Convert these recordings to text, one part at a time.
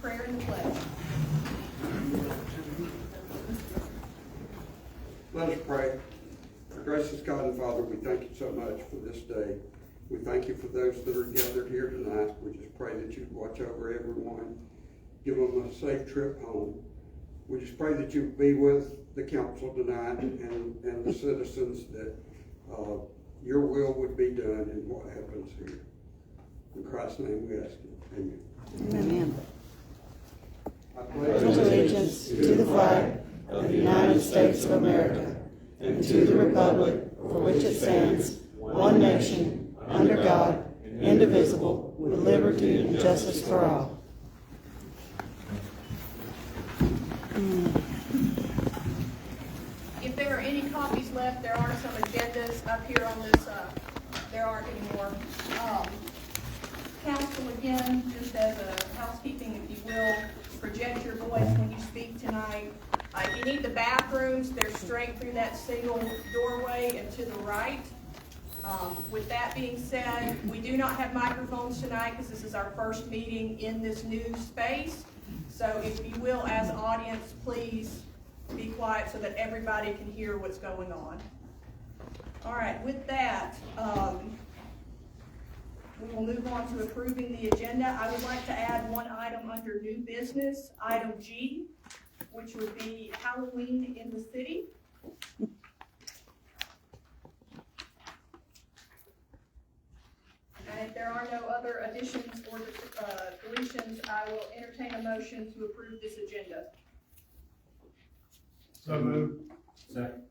prayer and the pledge. Let us pray. Gracious God and Father, we thank you so much for this day. We thank you for those that are gathered here tonight. We just pray that you watch over everyone, give them a safe trip home. We just pray that you be with the council tonight and the citizens, that your will would be done in what happens here. In Christ's name we ask it. Amen. Amen. I Pledge allegiance to the flag of the United States of America and to the republic for which it stands, one nation, under God, indivisible, with liberty and justice for all. If there are any copies left, there are some agendas up here on this. There aren't anymore. Council, again, just as a housekeeping, if you will, project your voice when you speak tonight. If you need the bathrooms, they're straight through that single doorway and to the right. With that being said, we do not have microphones tonight because this is our first meeting in this new space. So if you will, as audience, please be quiet so that everybody can hear what's going on. All right, with that, we will move on to approving the agenda. I would like to add one item under new business, item G, which would be Halloween in the city. And if there are no other additions or deletions, I will entertain a motion to approve this agenda. So moved. Second.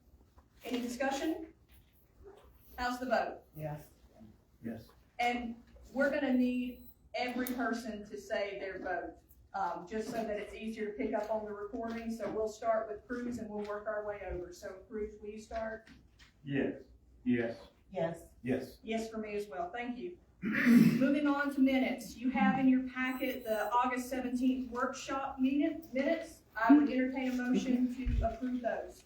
Any discussion? How's the vote? Yes. Yes. And we're gonna need every person to say their vote, just so that it's easier to pick up on the recording. So we'll start with Cruz and we'll work our way over. So Cruz, will you start? Yes. Yes. Yes. Yes. Yes for me as well, thank you. Moving on to minutes. You have in your packet the August 17th workshop minutes. I would entertain a motion to approve those.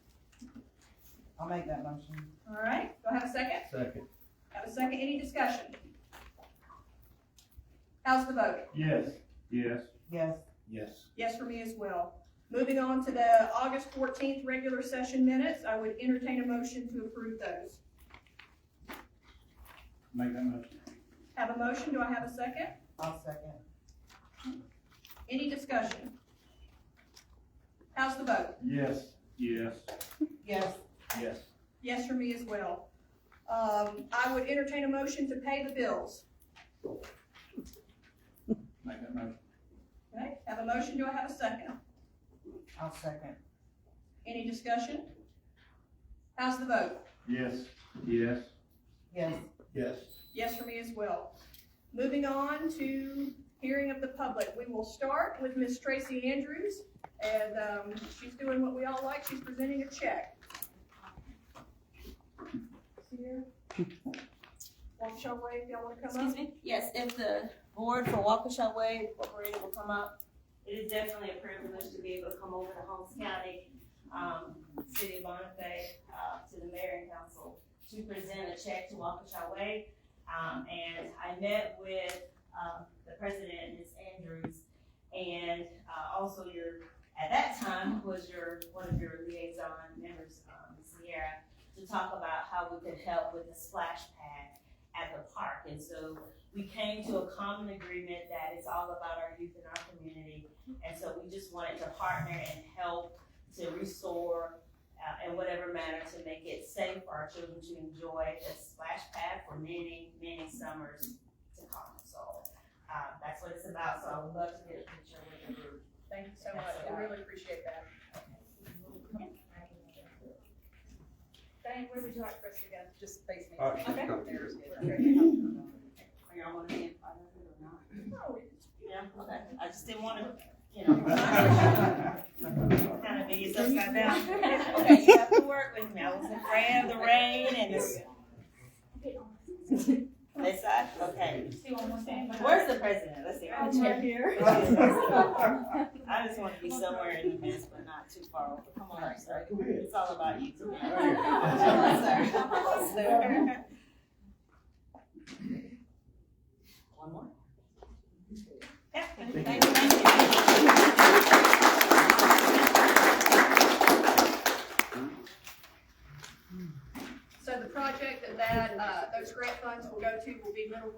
I'll make that motion. All right, do I have a second? Second. Have a second, any discussion? How's the vote? Yes. Yes. Yes. Yes. Yes for me as well. Moving on to the August 14th regular session minutes, I would entertain a motion to approve those. Make that motion. Have a motion, do I have a second? I'll second. Any discussion? How's the vote? Yes. Yes. Yes. Yes. Yes for me as well. I would entertain a motion to pay the bills. Make that motion. Okay, have a motion, do I have a second? I'll second. Any discussion? How's the vote? Yes. Yes. Yes. Yes. Yes for me as well. Moving on to hearing of the public. We will start with Miss Tracy Andrews, and she's doing what we all like. She's presenting a check. Here. Waukesha Way, if y'all want to come Excuse up. me? Yes, if the board for Waukesha Way Incorporated will come up, it is definitely a privilege to be able to come over to Holmes County, City of Bonifay, to the mayor and council to present a check to Waukesha Way. And I met with the president, Ms. Andrews, and also at that time was one of your liaison members, Ms. Sierra, to talk about how we could help with the splash pad at the park. And so we came to a common agreement that it's all about our youth in our community. And so we just wanted to partner and help to restore in whatever manner to make it safe for our children to enjoy a splash pad for many, many summers to come. So that's what it's about. So I would love to get a picture with the group. Thank you so much. I really appreciate that. Diane, where would you like for us to go? Just face me. She's Okay. come. There's good. Are y'all want to be in part of it or not? No, Yeah, okay. I just didn't want to, kind of be yourself upside down. Okay, you have to work with me. I was afraid of the rain and this. This side? Okay. Where's the president? Let's see. I'm right here. I just want to be somewhere in the midst, but not too far over. Come on, sir. It's all about you today. Sir. One more? Yeah. Thank you.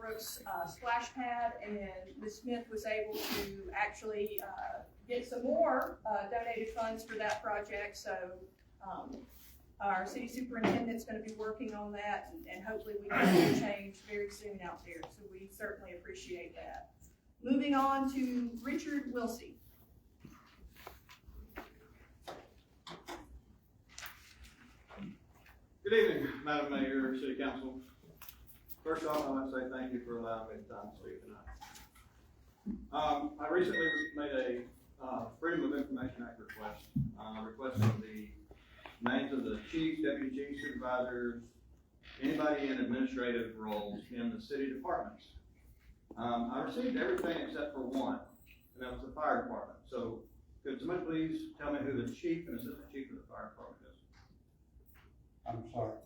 Brooks splash pad, and Ms. Smith was able to actually get some more donated funds for that project. So our city superintendent's going to be working on that, and hopefully we can see a change very soon out there. So we certainly appreciate that. Moving on to Richard Wilsey. Good evening, Madam Mayor, City Council. First off, I want to say thank you for allowing me the time to speak tonight. I recently made a Freedom of Information Act request, requesting the names of the chiefs, deputy chiefs, supervisors, anybody in administrative roles in the city departments. I received everything except for one, and that was the fire department. So could somebody please tell me who the chief and assistant chief of the fire department is? I'm sorry.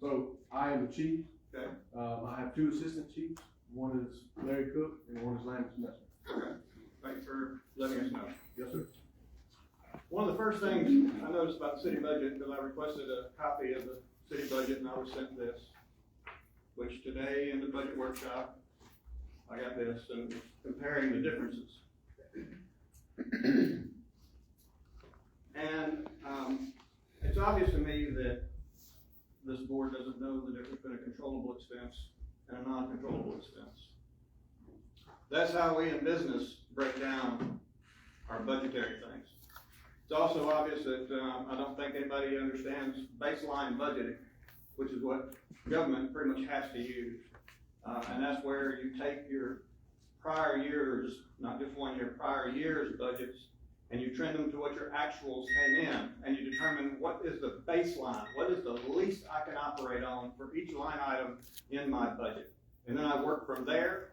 So I am the chief. Okay. I have two assistant chiefs. One is Larry Cook and one is Lance Messer. Okay. Thank you for letting us know. Yes, sir. One of the first things I noticed about the city budget, because I requested a copy of the city budget and I was sent this, which today in the budget workshop, I got this and comparing the differences. And it's obvious to me that this board doesn't know the difference between a controllable expense and a non-controllable expense. That's how we in business break down our budgetary things. It's also obvious that I don't think anybody understands baseline budgeting, which is what government pretty much has to use. And that's where you take your prior years, not just 1 year, prior years budgets, and you trend them to what your actuals came in, and you determine what is the baseline, what is the least I can operate on for each line item in my budget. And then I work from there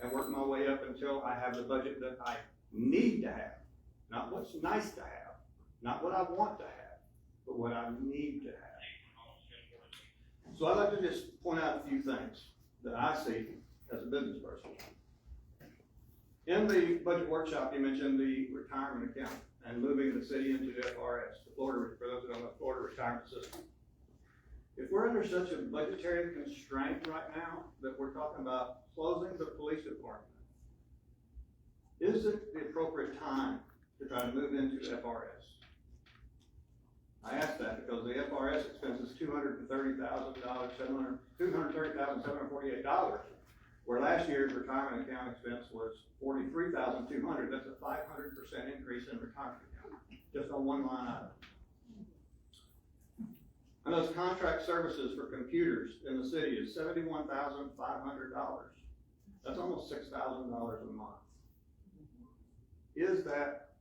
and work my way up until I have the budget that I need to have. Not what's nice to have, not what I want to have, but what I need to have. So I'd like to just point out a few things that I see as a business person. In the budget workshop, you mentioned the retirement account and moving the city into the FRS, the Florida, for those who don't know, Florida retirement system. If we're under such a budgetary constraint right now that we're talking about closing the police department, is it the appropriate time to try to move into FRS? I ask that because the FRS expense is $230,748, where last year's retirement account expense was $43,200. That's a 500% increase in retirement account, just on one line item. And those contract services for computers in the city is $71,500. That's almost $6,000 a month. Is that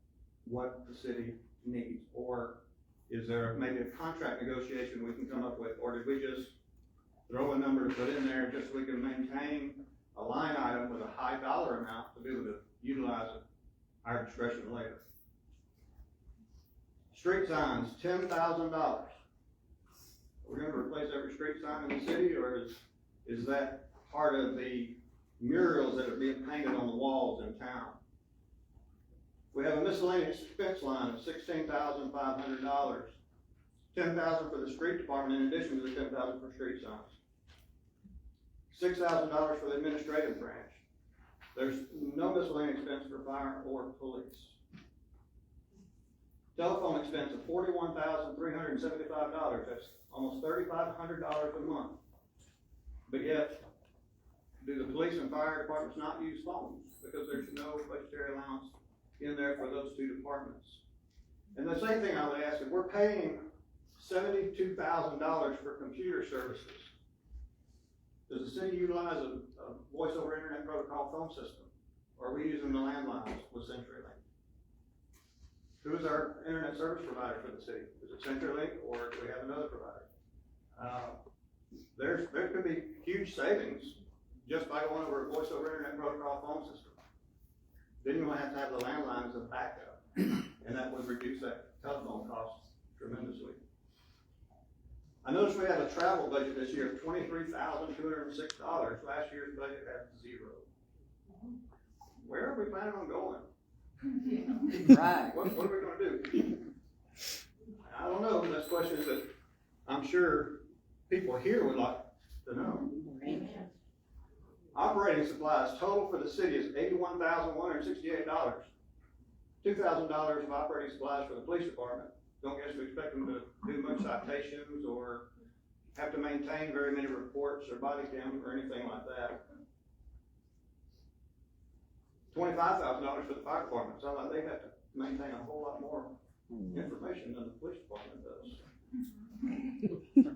what the city needs? Or is there maybe a contract negotiation we can come up with? Or did we just throw a number to put in there just so we can maintain a line item with a high dollar amount to be able to utilize it at our discretion later? Street signs, $10,000. We're going to replace every street sign in the city, or is that part of the murals that are being painted on the walls in town? We have a miscellaneous expense line of $16,500, $10,000 for the street department in addition to the $10,000 for street signs, $6,000 for the administrative branch. There's no miscellaneous expense for fire or police. Telephone expense of $41,375. That's almost $3,500 a month. But yet, do the police and fire departments not use phones because there's no budgetary allowance in there for those two departments? And the same thing I would ask, if we're paying $72,000 for computer services, does the city utilize a voice over internet protocol phone system? Or are we using the landlines with CenturyLink? Who is our internet service provider for the city? Is it CenturyLink, or do we have another provider? There could be huge savings just by going over a voice over internet protocol phone system. Then you might have to have the landline as a backup, and that would reduce that telephone cost tremendously. I noticed we have a travel budget this year of $23,206. Last year's budget had $0. Where are we planning on going? Right. What are we going to do? I don't know. That's questions that I'm sure people here would like to know. Operating supplies total for the city is $81,168. $2,000 of operating supplies for the police department. Don't guess we expect them to do much citations or have to maintain very many reports or body cams or anything like that. $25,000 for the fire department. Sounds like they have to maintain a whole lot more information than the police department does.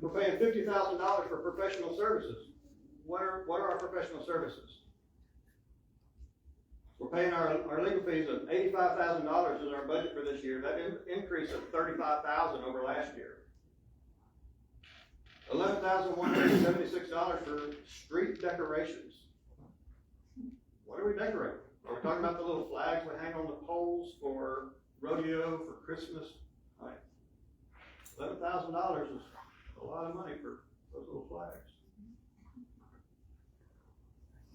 We're paying $50,000 for professional services. What are our professional services? We're paying our legal fees of $85,000 is our budget for this year. That increase of $35,000 over last year. $11,176 for street decorations. What are we decorating? Are we talking about the little flags we hang on the poles for rodeo, for Christmas? Right. $11,000 is a lot of money for those little flags.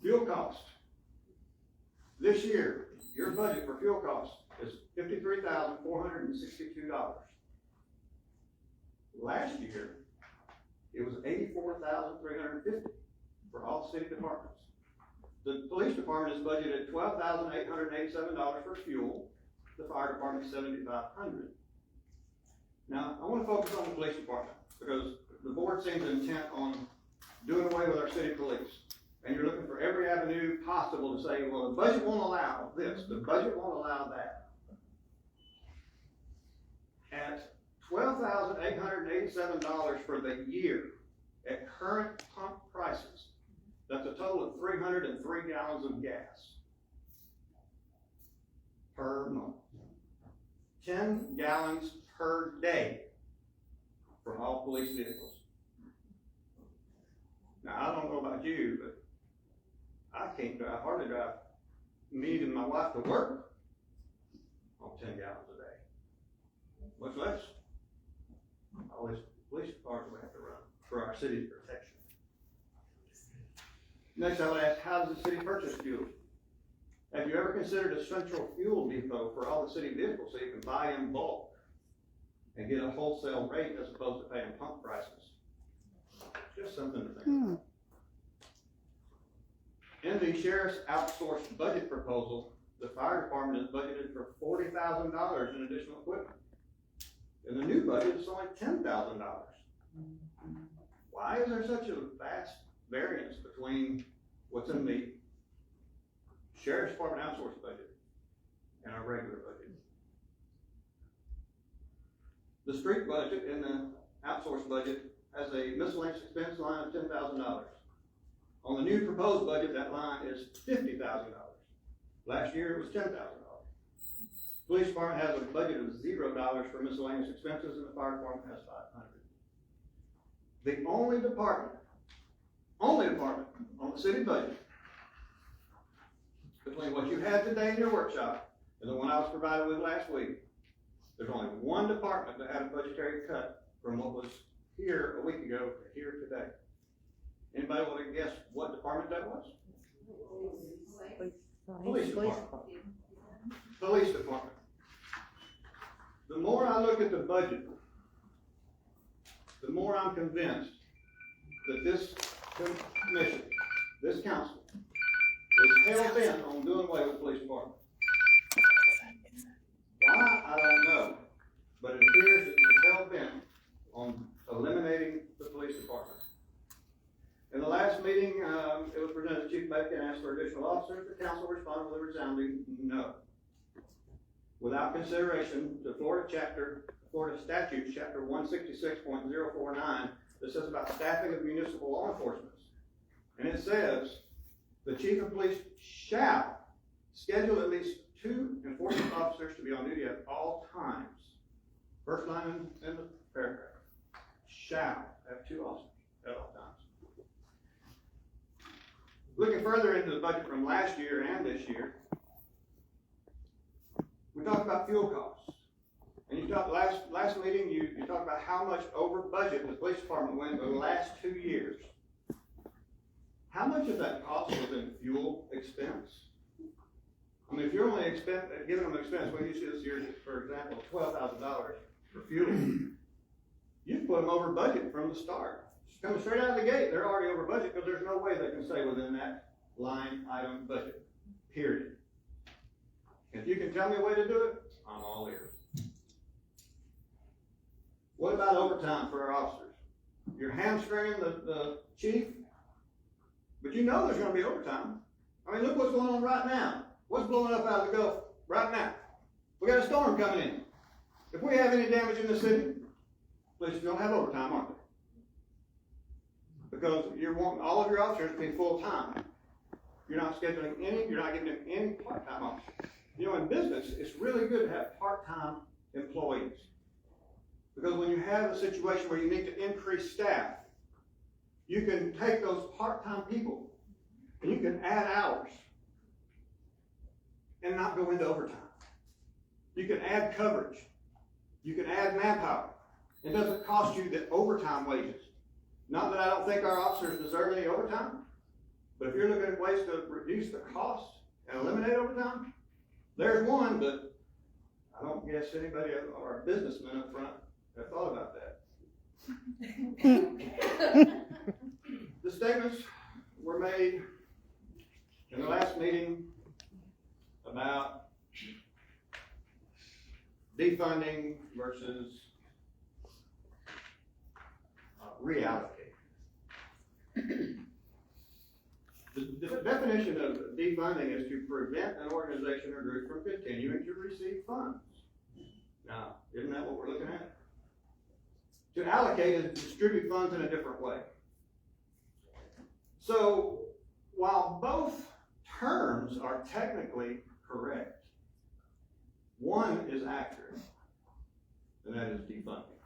Fuel cost. This year, your budget for fuel costs is $53,462. Last year, it was $84,350 for all city departments. The police department is budgeted $12,887 for fuel. The fire department is $7,500. Now, I want to focus on the police department because the board seems intent on doing away with our city police. And you're looking for every avenue possible to say, well, the budget won't allow this, the budget won't allow that. At $12,887 for the year, at current pump prices, that's a total of 303 gallons of gas per month. 10 gallons per day for all police vehicles. Now, I don't know about you, but I can't drive, hardly drive me and my wife to work on 10 gallons a day. Much less all these police cars we have to run for our city's protection. Next, I would ask, how does the city purchase fuel? Have you ever considered a central fuel depot for all the city vehicles so you can buy in bulk and get a wholesale rate as opposed to paying pump prices? Just something to think about. In the sheriff's outsourced budget proposal, the fire department is budgeted for $40,000 in additional equipment. In the new budget, it's only $10,000. Why is there such a vast variance between what's in the sheriff's department outsourced budget and our regular budget? The street budget in the outsourced budget has a miscellaneous expense line of $10,000. On the new proposed budget, that line is $50,000. Last year, it was $10,000. Police department has a budget of $0 for miscellaneous expenses, and the fire department has $500. The only department on the city budget, between what you had today in your workshop and the one I was provided with last week, there's only one department that had a budgetary cut from what was here a week ago to here today. Anybody want to guess what department that was? Police department. Police department. The more I look at the budget, the more I'm convinced that this commission, this council, is hell-bent on doing away with the police department. Why? I don't know. But it appears that you're hell-bent on eliminating the police department. In the last meeting, it was presented to Chief Bacon and asked for additional officers. The council responded with a resounding no. Without consideration, the Florida statute, chapter 166.049, that says about staffing of municipal law enforcement. And it says, the chief of police shall schedule at least 2 enforcement officers to be on duty at all times. First line in the paragraph. Shall have 2 officers at all times. Looking further into the budget from last year and this year, we talked about fuel costs. And you talked last meeting, you talked about how much over budget the police department went in the last 2 years. How much of that cost was in fuel expense? I mean, if you're only giving them expense, well, you see this year, for example, $12,000 for fuel, you put them over budget from the start. Coming straight out of the gate, they're already over budget because there's no way they can stay within line item budget, period. If you can tell me a way to do it, I'm all ears. What about overtime for our officers? You're hamstringing the chief, but you know there's gonna be overtime. I mean, look what's going on right now. What's blowing up out of the Gulf right now? We got a storm coming in. If we have any damage in the city, police don't have overtime, aren't they? Because you're wanting all of your officers to be full-time. You're not scheduling any, you're not giving them any part-time officers. You know, in business, it's really good to have part-time employees. Because when you have a situation where you need to increase staff, you can take those part-time people and you can add hours and not go into overtime. You can add coverage. You can add manpower. It doesn't cost you the overtime wages. Not that I don't think our officers deserve any overtime, but if you're looking at ways to reduce the cost and eliminate overtime, there's one, but I don't guess anybody or our businessmen up front have thought about that. The statements were made in the last meeting about defunding versus reallocating. The definition of defunding is to prevent an organization or group from continuing to receive funds. Now, isn't that what we're looking at? To allocate is to distribute funds in a different way. So, while both terms are technically correct, one is accurate, and that is defunding.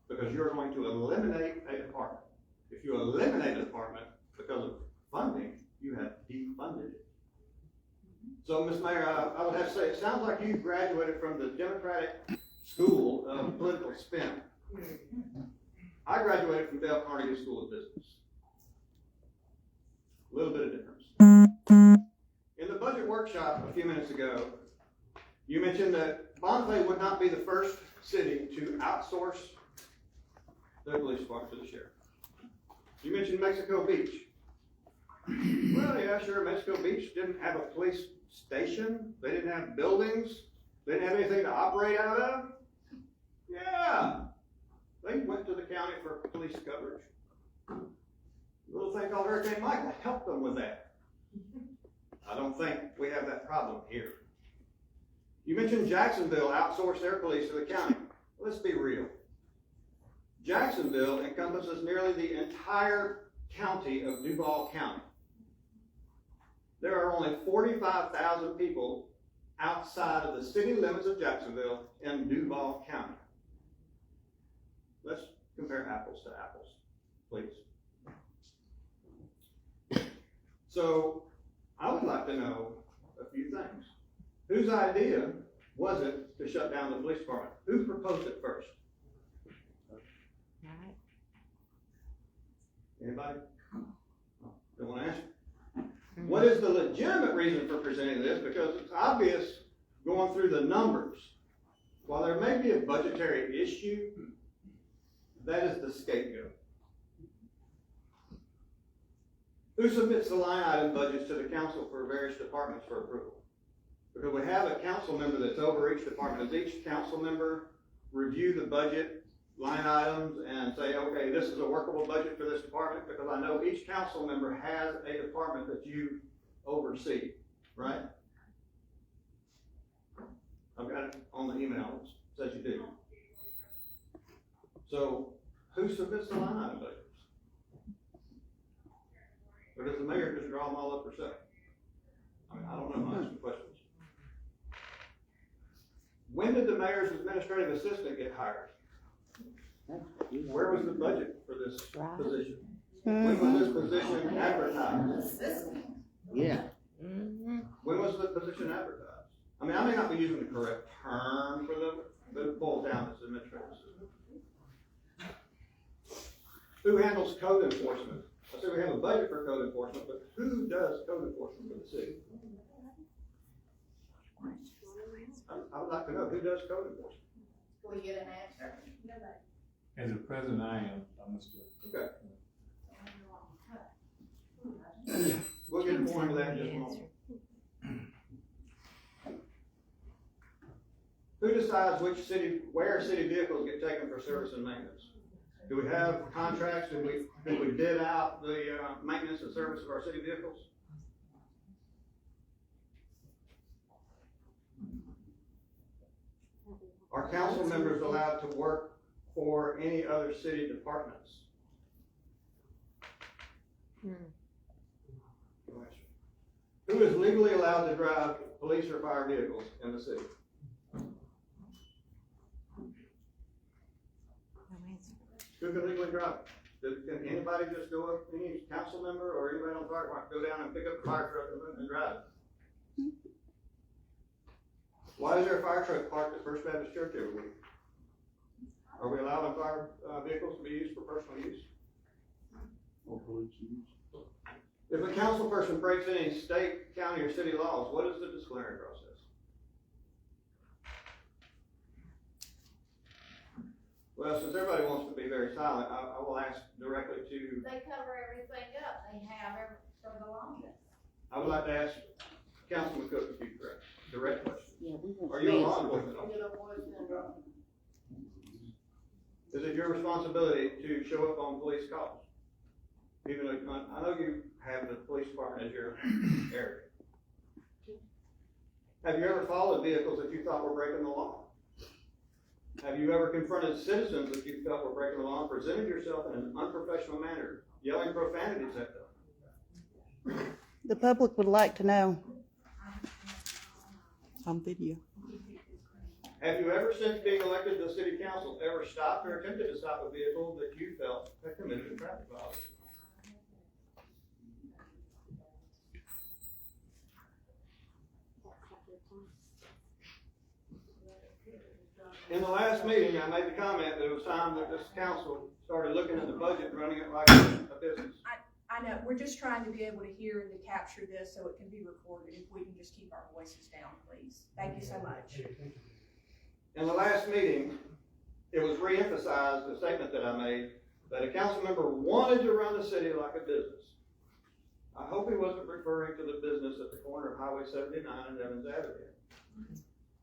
Because you're going to eliminate a department. If you eliminate a department because of funding, you have defunded it. So, Ms. Mayor, I would have to say, it sounds like you graduated from the Democratic School of Political Spin. I graduated from Dale Carnegie School of Business. A little bit of difference. In the budget workshop a few minutes ago, you mentioned that Bonifay would not be the first city to outsource their police department to the sheriff. You mentioned Mexico Beach. Well, yeah, sure, Mexico Beach didn't have a police station. They didn't have buildings. They didn't have anything to operate out of. Yeah, they went to the county for police coverage. A little thing called Hurricane Michael helped them with that. I don't think we have that problem here. You mentioned Jacksonville outsourced their police to the county. Let's be real. Jacksonville encompasses nearly the entire county of Duval County. There are only 45,000 people outside of the city limits of Jacksonville in Duval County. Let's compare apples to apples, please. So, I would like to know a few things. Whose idea was it to shut down the police department? Who proposed it first? Anybody? Don't want to answer? What is the legitimate reason for presenting this? Because it's obvious going through the numbers. While there may be a budgetary issue, that is the scapegoat. Who submits the line item budgets to the council for various departments for approval? Because we have a council member that's over each department. Does each council member review the budget line items and say, okay, this is a workable budget for this department? Because I know each council member has a department that you oversee, right? I've got it on the email. It says you do. So, who submits the line item budgets? Or does the mayor just draw them all up herself? I mean, I don't know. I'm asking questions. When did the mayor's administrative assistant get hired? Where was the budget for this position? When was this position advertised? Yeah. When was the position advertised? I mean, I may not be using the correct term for the pull down this administrative assistant. Who handles code enforcement? I said we have a budget for code enforcement, but who does code enforcement for the city? I would like to know who does code enforcement. Will you get an answer? As a president, I am, Mr. Okay. we'll get more into that in just a moment. Who decides where city vehicles get taken for service and maintenance? Do we have contracts? Do we bid out the maintenance and service of our city vehicles? Are council members allowed to work for any other city departments? Who is legally allowed to drive police or fire vehicles in the city? Who can legally drive? Can anybody just go up, any council member or anybody on the fire department, go down and pick up the fire truck and drive it? Why is there a fire truck parked at First Baptist Church every week? Are we allowing fire vehicles to be used for personal use? Or police use. If a council person breaks any state, county, or city laws, what is the disciplinary process? Well, since everybody wants to be very silent, I will ask directly to, They cover everything up, they have for the longest. I would like to ask Councilman Cook a few direct questions. Yeah, we want Are you a law answers. enforcement officer? Is it your responsibility to show up on police calls? Even though, I know you have the police department as your area. Have you ever followed vehicles that you thought were breaking the law? Have you ever confronted citizens that you felt were breaking the law and presented yourself in an unprofessional manner, yelling profanities at them? The public would like to know. On video. Have you ever, since being elected to the city council, ever stopped or attempted to stop a vehicle that you felt had committed a traffic violation? In the last meeting, I made the comment that it was time that this council started looking at the budget and running it like a business. I know, we're just trying to be able to hear and to capture this so it can be recorded. If we can just keep our voices down, please. Thank you so much. In the last meeting, it was re-emphasized, the statement that I made, that a council member wanted to run the city like a business. I hope he wasn't referring to the business at the corner of Highway 79 and Evans Avenue.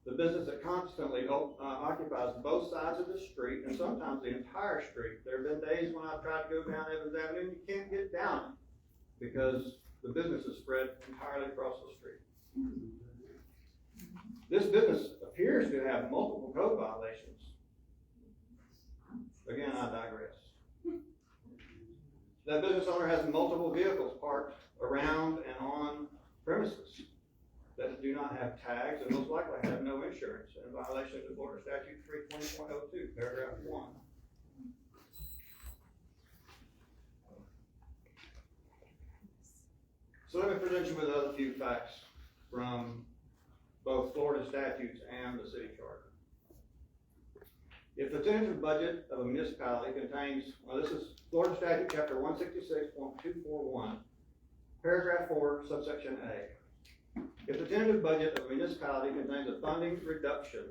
The business that constantly occupies both sides of the street and sometimes the entire street. There have been days when I've tried to go down Evans Avenue and you can't get down it because the business is spread entirely across the street. This business appears to have multiple code violations. Again, I digress. That business owner has multiple vehicles parked around and on premises that do not have tags and most likely have no insurance in violation of the Florida Statute 320.02, paragraph 1. So let me present you with other few facts from both Florida statutes and the city charter. If the tentative budget of a municipality contains, well, this is Florida Statute Chapter 166.241, paragraph 4, subsection A. If the tentative budget of a municipality contains a funding reduction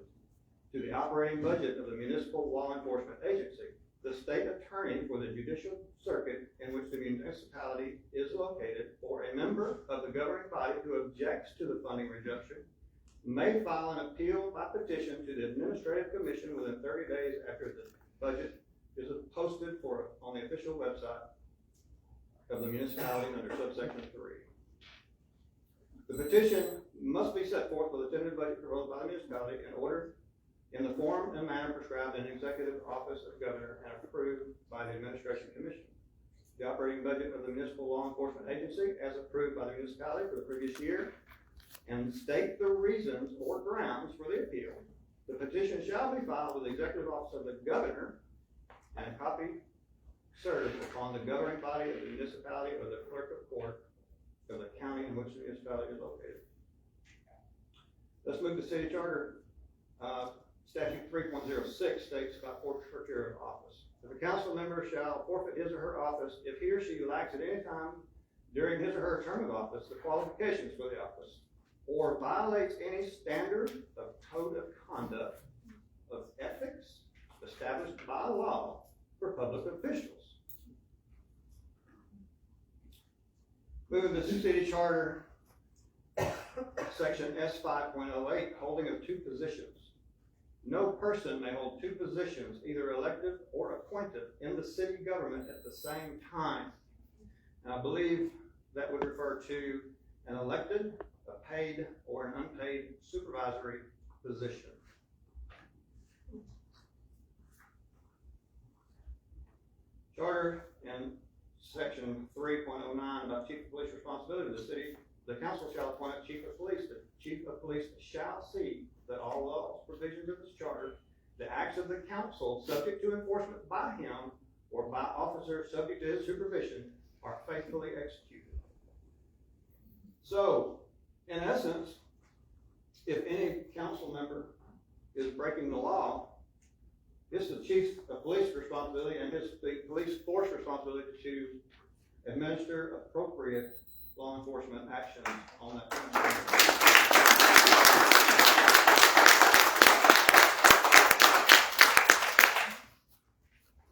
to the operating budget of the municipal law enforcement agency, the state attorney for the judicial circuit in which the municipality is located, or a member of the governing body who objects to the funding reduction, may file an appeal by petition to the administrative commission within 30 days after the budget is posted on the official website of the municipality under subsection 3. The petition must be set forth with a tentative budget proposed by the municipality in the form and manner prescribed in the executive office of governor and approved by the administration commission. The operating budget of the municipal law enforcement agency as approved by the municipality for the previous year, and state the reasons or grounds for the appeal. The petition shall be filed with the executive office of the governor and a copy served upon the governing body of the municipality or the clerk of court of the county in which the municipality is located. Let's move to city charter. Statute 3.06 states about forfeiture of office. If a council member shall forfeit his or her office if he or she lacks at any time during his or her term of office the qualifications for the office, or violates any standard of code of conduct of ethics established by law for public officials. Moving to city charter, section S 5.08, holding of two positions. No person may hold two positions, either elected or appointed, in the city government at the same time. And I believe that would refer to an elected, a paid, or an unpaid supervisory position. Charter and section 3.09 about chief of police responsibility of the city, the council shall appoint a chief of police. The chief of police shall see that all laws, provisions of this charter, the acts of the council subject to enforcement by him or by officers subject to his supervision are faithfully executed. So, in essence, if any council member is breaking the law, it's the chief of police responsibility and the police force responsibility to administer appropriate law enforcement actions on that council.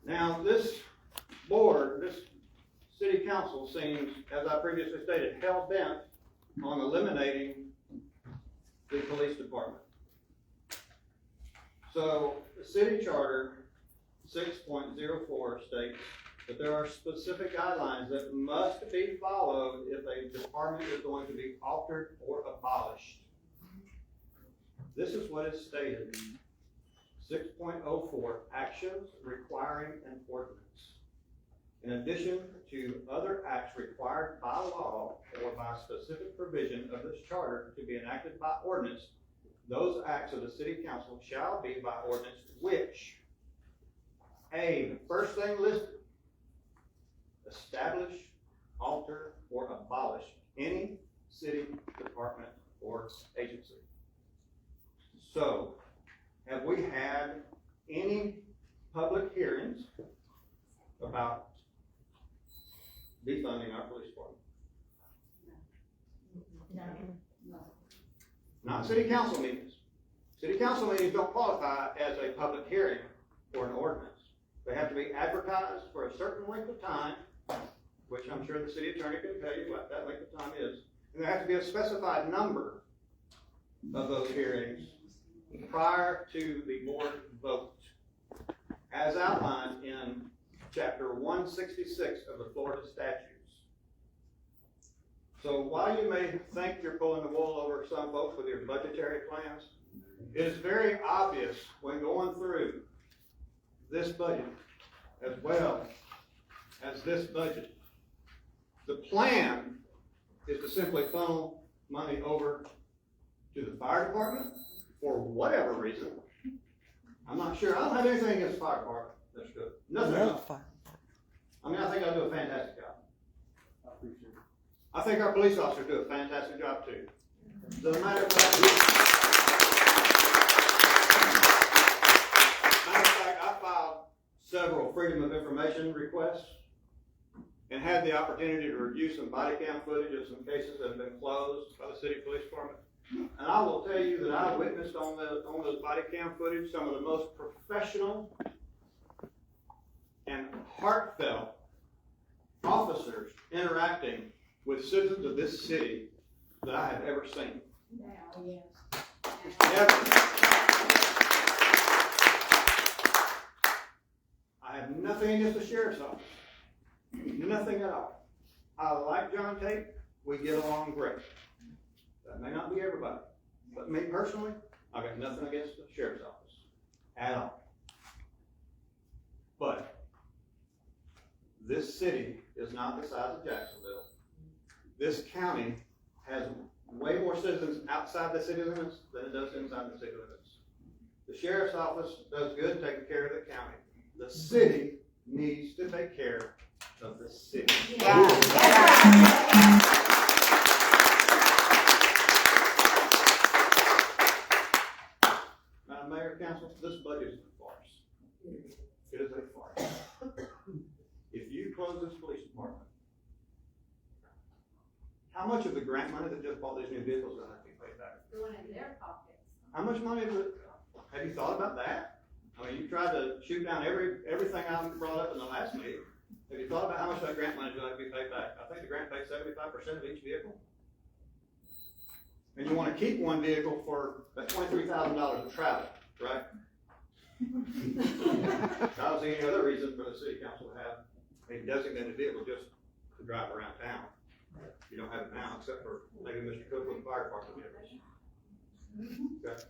Now, this board, this city council seems, as I previously stated, hell-bent on eliminating the police department. So, the city charter 6.04 states that there are specific guidelines that must be followed if a department is going to be altered or abolished. This is what is stated. 6.04, actions requiring an ordinance. In addition to other acts required by law or by specific provision of this charter to be enacted by ordinance, those acts of the city council shall be by ordinance which, A, the first thing listed, establish, alter, or abolish any city department or agency. So, have we had any public hearings about defunding our police department? No. Not city council meetings. City council meetings don't qualify as a public hearing or an ordinance. They have to be advertised for a certain length of time, which I'm sure the city attorney can tell you what that length of time is. And there has to be a specified number of those hearings prior to the board vote, as outlined in chapter 166 of the Florida statutes. So while you may think you're pulling the wool over some folks with your budgetary plans, it is very obvious when going through this budget as well as this budget. The plan is to simply funnel money over to the fire department for whatever reason. I'm not sure. I don't have anything against the fire department. That's good. Nothing else. I mean, I think I do a fantastic job. I appreciate it. I think our police officers do a fantastic job too. Doesn't matter if matter of fact, I filed several Freedom of Information requests and had the opportunity to review some body cam footage of some cases that have been closed by the city police department. And I will tell you that I witnessed on those body cam footage some of the most professional and heartfelt officers interacting with citizens of this city that I have ever seen. Ever. I have nothing against the sheriff's office. Nothing at all. I like John Tate. We get along great. That may not be everybody. But me personally, I've got nothing against the sheriff's office at all. But this city is not the size of Jacksonville. This county has way more citizens outside the city limits than it does inside the city limits. The sheriff's office does good taking care of the county. The city needs to take care of the city. Madam Mayor, Council, this budget is a farce. It is a farce. If you close this police department, how much of the grant money that just bought these new vehicles is going to have to be paid back? Going into their pockets. How much money is it? Have you thought about that? I mean, you tried to shoot down everything I brought up in the last meeting. Have you thought about how much that grant money is going to be paid back? I think the grant pays 75% of each vehicle. And you want to keep one vehicle for that $23,000 of travel, right? I don't see any other reason for the city council to have a designated vehicle just to drive around town. You don't have it now, except for maybe Mr. Cook with the fire department vehicles. Okay.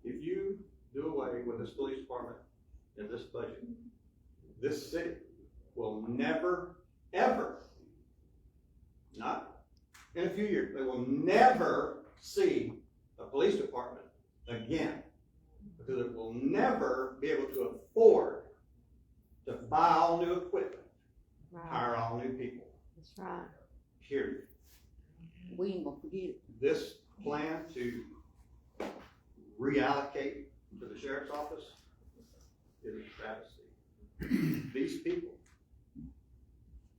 If you do away with this police department in this budget, this city will never, ever, not in a few years, they will never see a police department again, because it will never be able to afford to buy all new equipment, hire all new people. That's right. Period. We ain't gonna forget it. This plan to reallocate to the sheriff's office is a travesty. These people,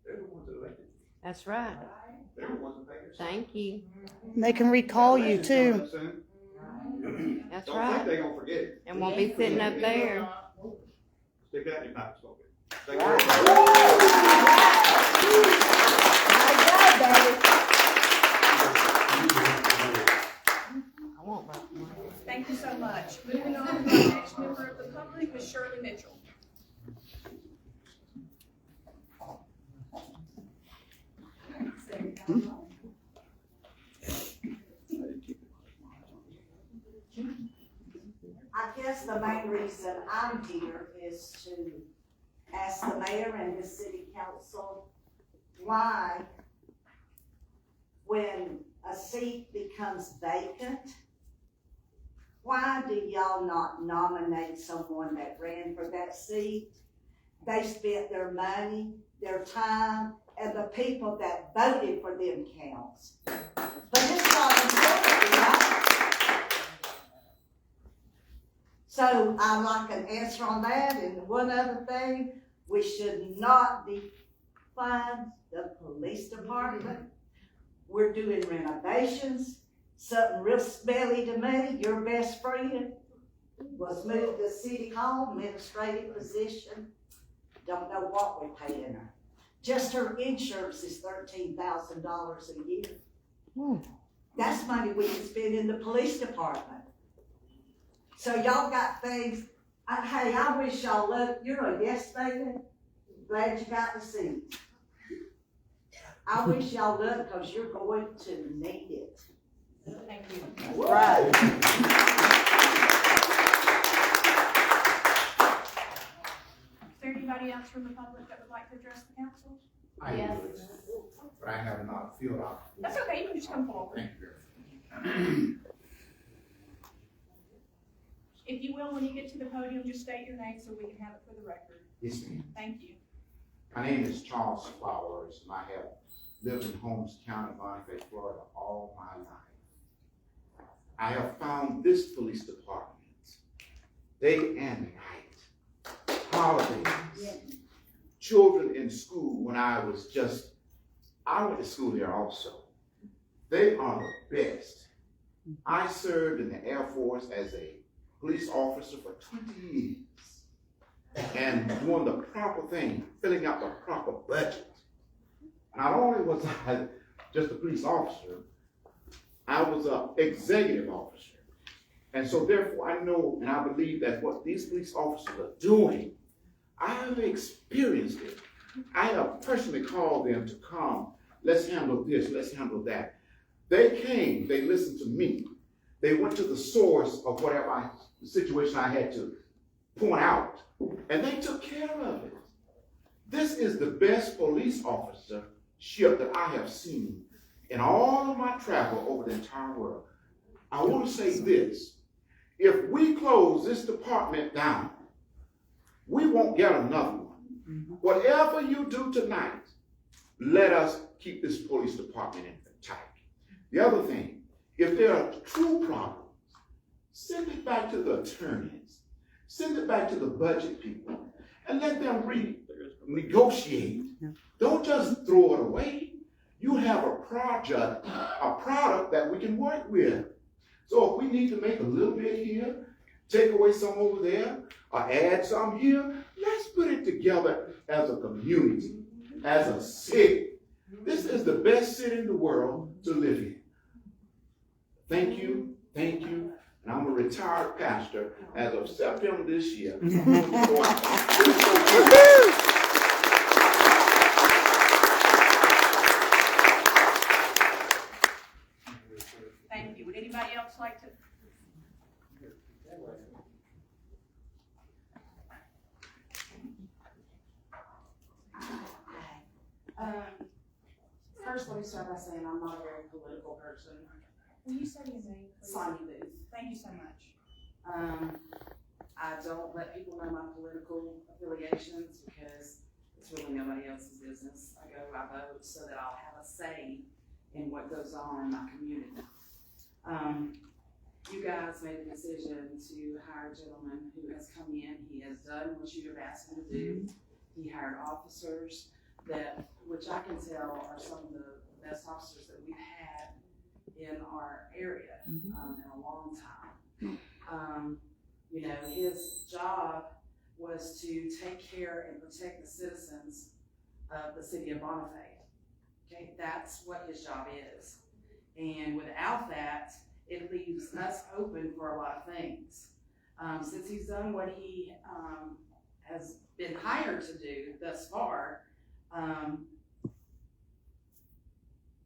they're the ones that elected you. That's right. They're the ones that pay your salary. Thank you. They can recall you Election's coming too. up soon. That's Don't right. think they're gonna forget it. And won't be sitting up there. Stick that in your pocket, smoke it. Thank you very I won't vote for it. Thank you so much. Moving on to the next member of the public, Ms. Shirley Mitchell. I guess the main reason I'm here is to ask the mayor and the city council why, when a seat becomes vacant, why do y'all not nominate someone that ran for that seat? They spent their money, their time, and the people that voted for them counts. But it's not important, right? So I'd like an answer on that, and one other thing, we should not defund the police department. We're doing renovations, something real smelly to me. Your best friend was moved to City Hall, administrative position. Don't know what we're paying her. Just her insurance is $13,000 a year. That's money we can spend in the police department. So y'all got things, hey, I wish y'all luck. You're a yes man. Glad you got the seat. I wish y'all luck because you're going to need it. Thank you. Right. Is there anybody else from the public that would like to address the council? I would, but I have not filled out. That's okay, you can just come forward. Thank you. If you will, when you get to the podium, just state your name so we can have it for the record. Yes, ma'am. Thank you. My name is Charles Flowers, and I have lived in Holmes County, Bonifay, Florida, all my life. I have found this police department day and night, holidays, children in school when I went to school there also. They are the best. I served in the Air Force as a police officer for 20 years and doing the proper thing, filling out the proper budget. Not only was I just a police officer, I was an executive officer. And so therefore I know and I believe that what these police officers are doing, I have experienced it. I have personally called them to come, let's handle this, let's handle that. They came, they listened to me. They went to the source of whatever situation I had to point out, and they took care of it. This is the best police officership that I have seen in all of my travel over the entire world. I want to say this. If we close this department down, we won't get another one. Whatever you do tonight, let us keep this police department intact. The other thing, if there are true problems, send it back to the attorneys, send it back to the budget people, and let them negotiate. Don't just throw it away. You have a product that we can work with. So if we need to make a little bit here, take away some over there, or add some here. Let's put it together as a community, as a city. This is the best city in the world to live in. Thank you, and I'm a retired pastor as of September this year. Thank you. Would anybody else like to? First, let me start by saying I'm not a very political person. Will you say your name, please? Sonia Booth. Thank you so much. I don't let people know my political affiliations because it's really nobody else's business. I vote so that I'll have a say in what goes on in my community. You guys made a decision to hire a gentleman who has come in. He has done what you have asked him to do. He hired officers which I can tell are some of the best officers that we've had in our area in a long time. His job was to take care and protect the citizens of the city of Bonifay. Okay, that's what his job is. And without that, it leaves us open for a lot of things. Since he's done what he has been hired to do thus far,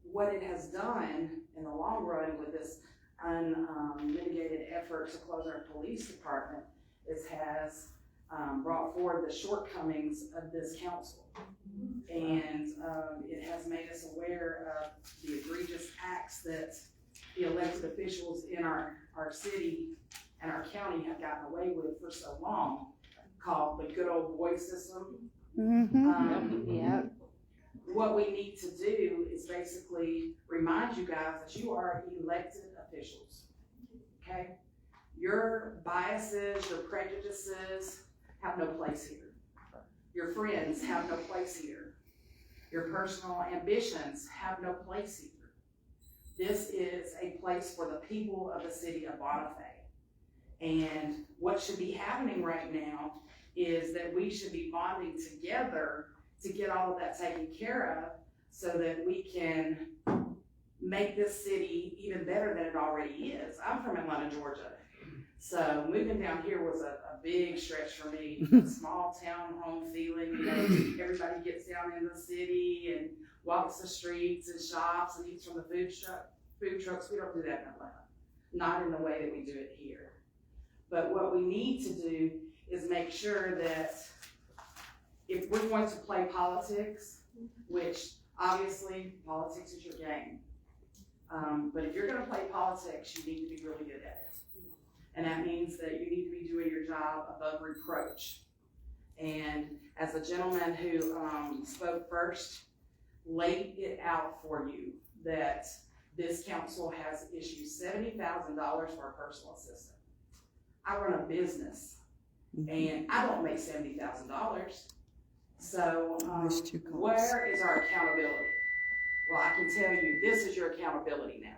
what it has done in the long run with this unmitigated effort to close our police department has brought forward the shortcomings of this council. And it has made us aware of the egregious acts that the elected officials in our city and our county have gotten away with for so long, called the good old boy system. What we need to do is basically remind you guys that you are elected officials, okay? Your biases, your prejudices have no place here. Your friends have no place here. Your personal ambitions have no place here. This is a place for the people of the city of Bonifay. And what should be happening right now is that we should be bonding together to get all of that taken care of so that we can make this city even better than it already is. I'm from Atlanta, Georgia. So moving down here was a big stretch for me. A small town home feeling, everybody gets down in the city and walks the streets and shops and eats from the food trucks. We don't do that in Atlanta. Not in the way that we do it here. But what we need to do is make sure that if we're going to play politics, which obviously politics is your game, but if you're going to play politics, you need to be really good at it. And that means that you need to be doing your job above reproach. And as the gentleman who spoke first laid it out for you, that this council has issued $70,000 for a personal assistant. I run a business, and I don't make $70,000. So where is our accountability? Well, I can tell you, this is your accountability now.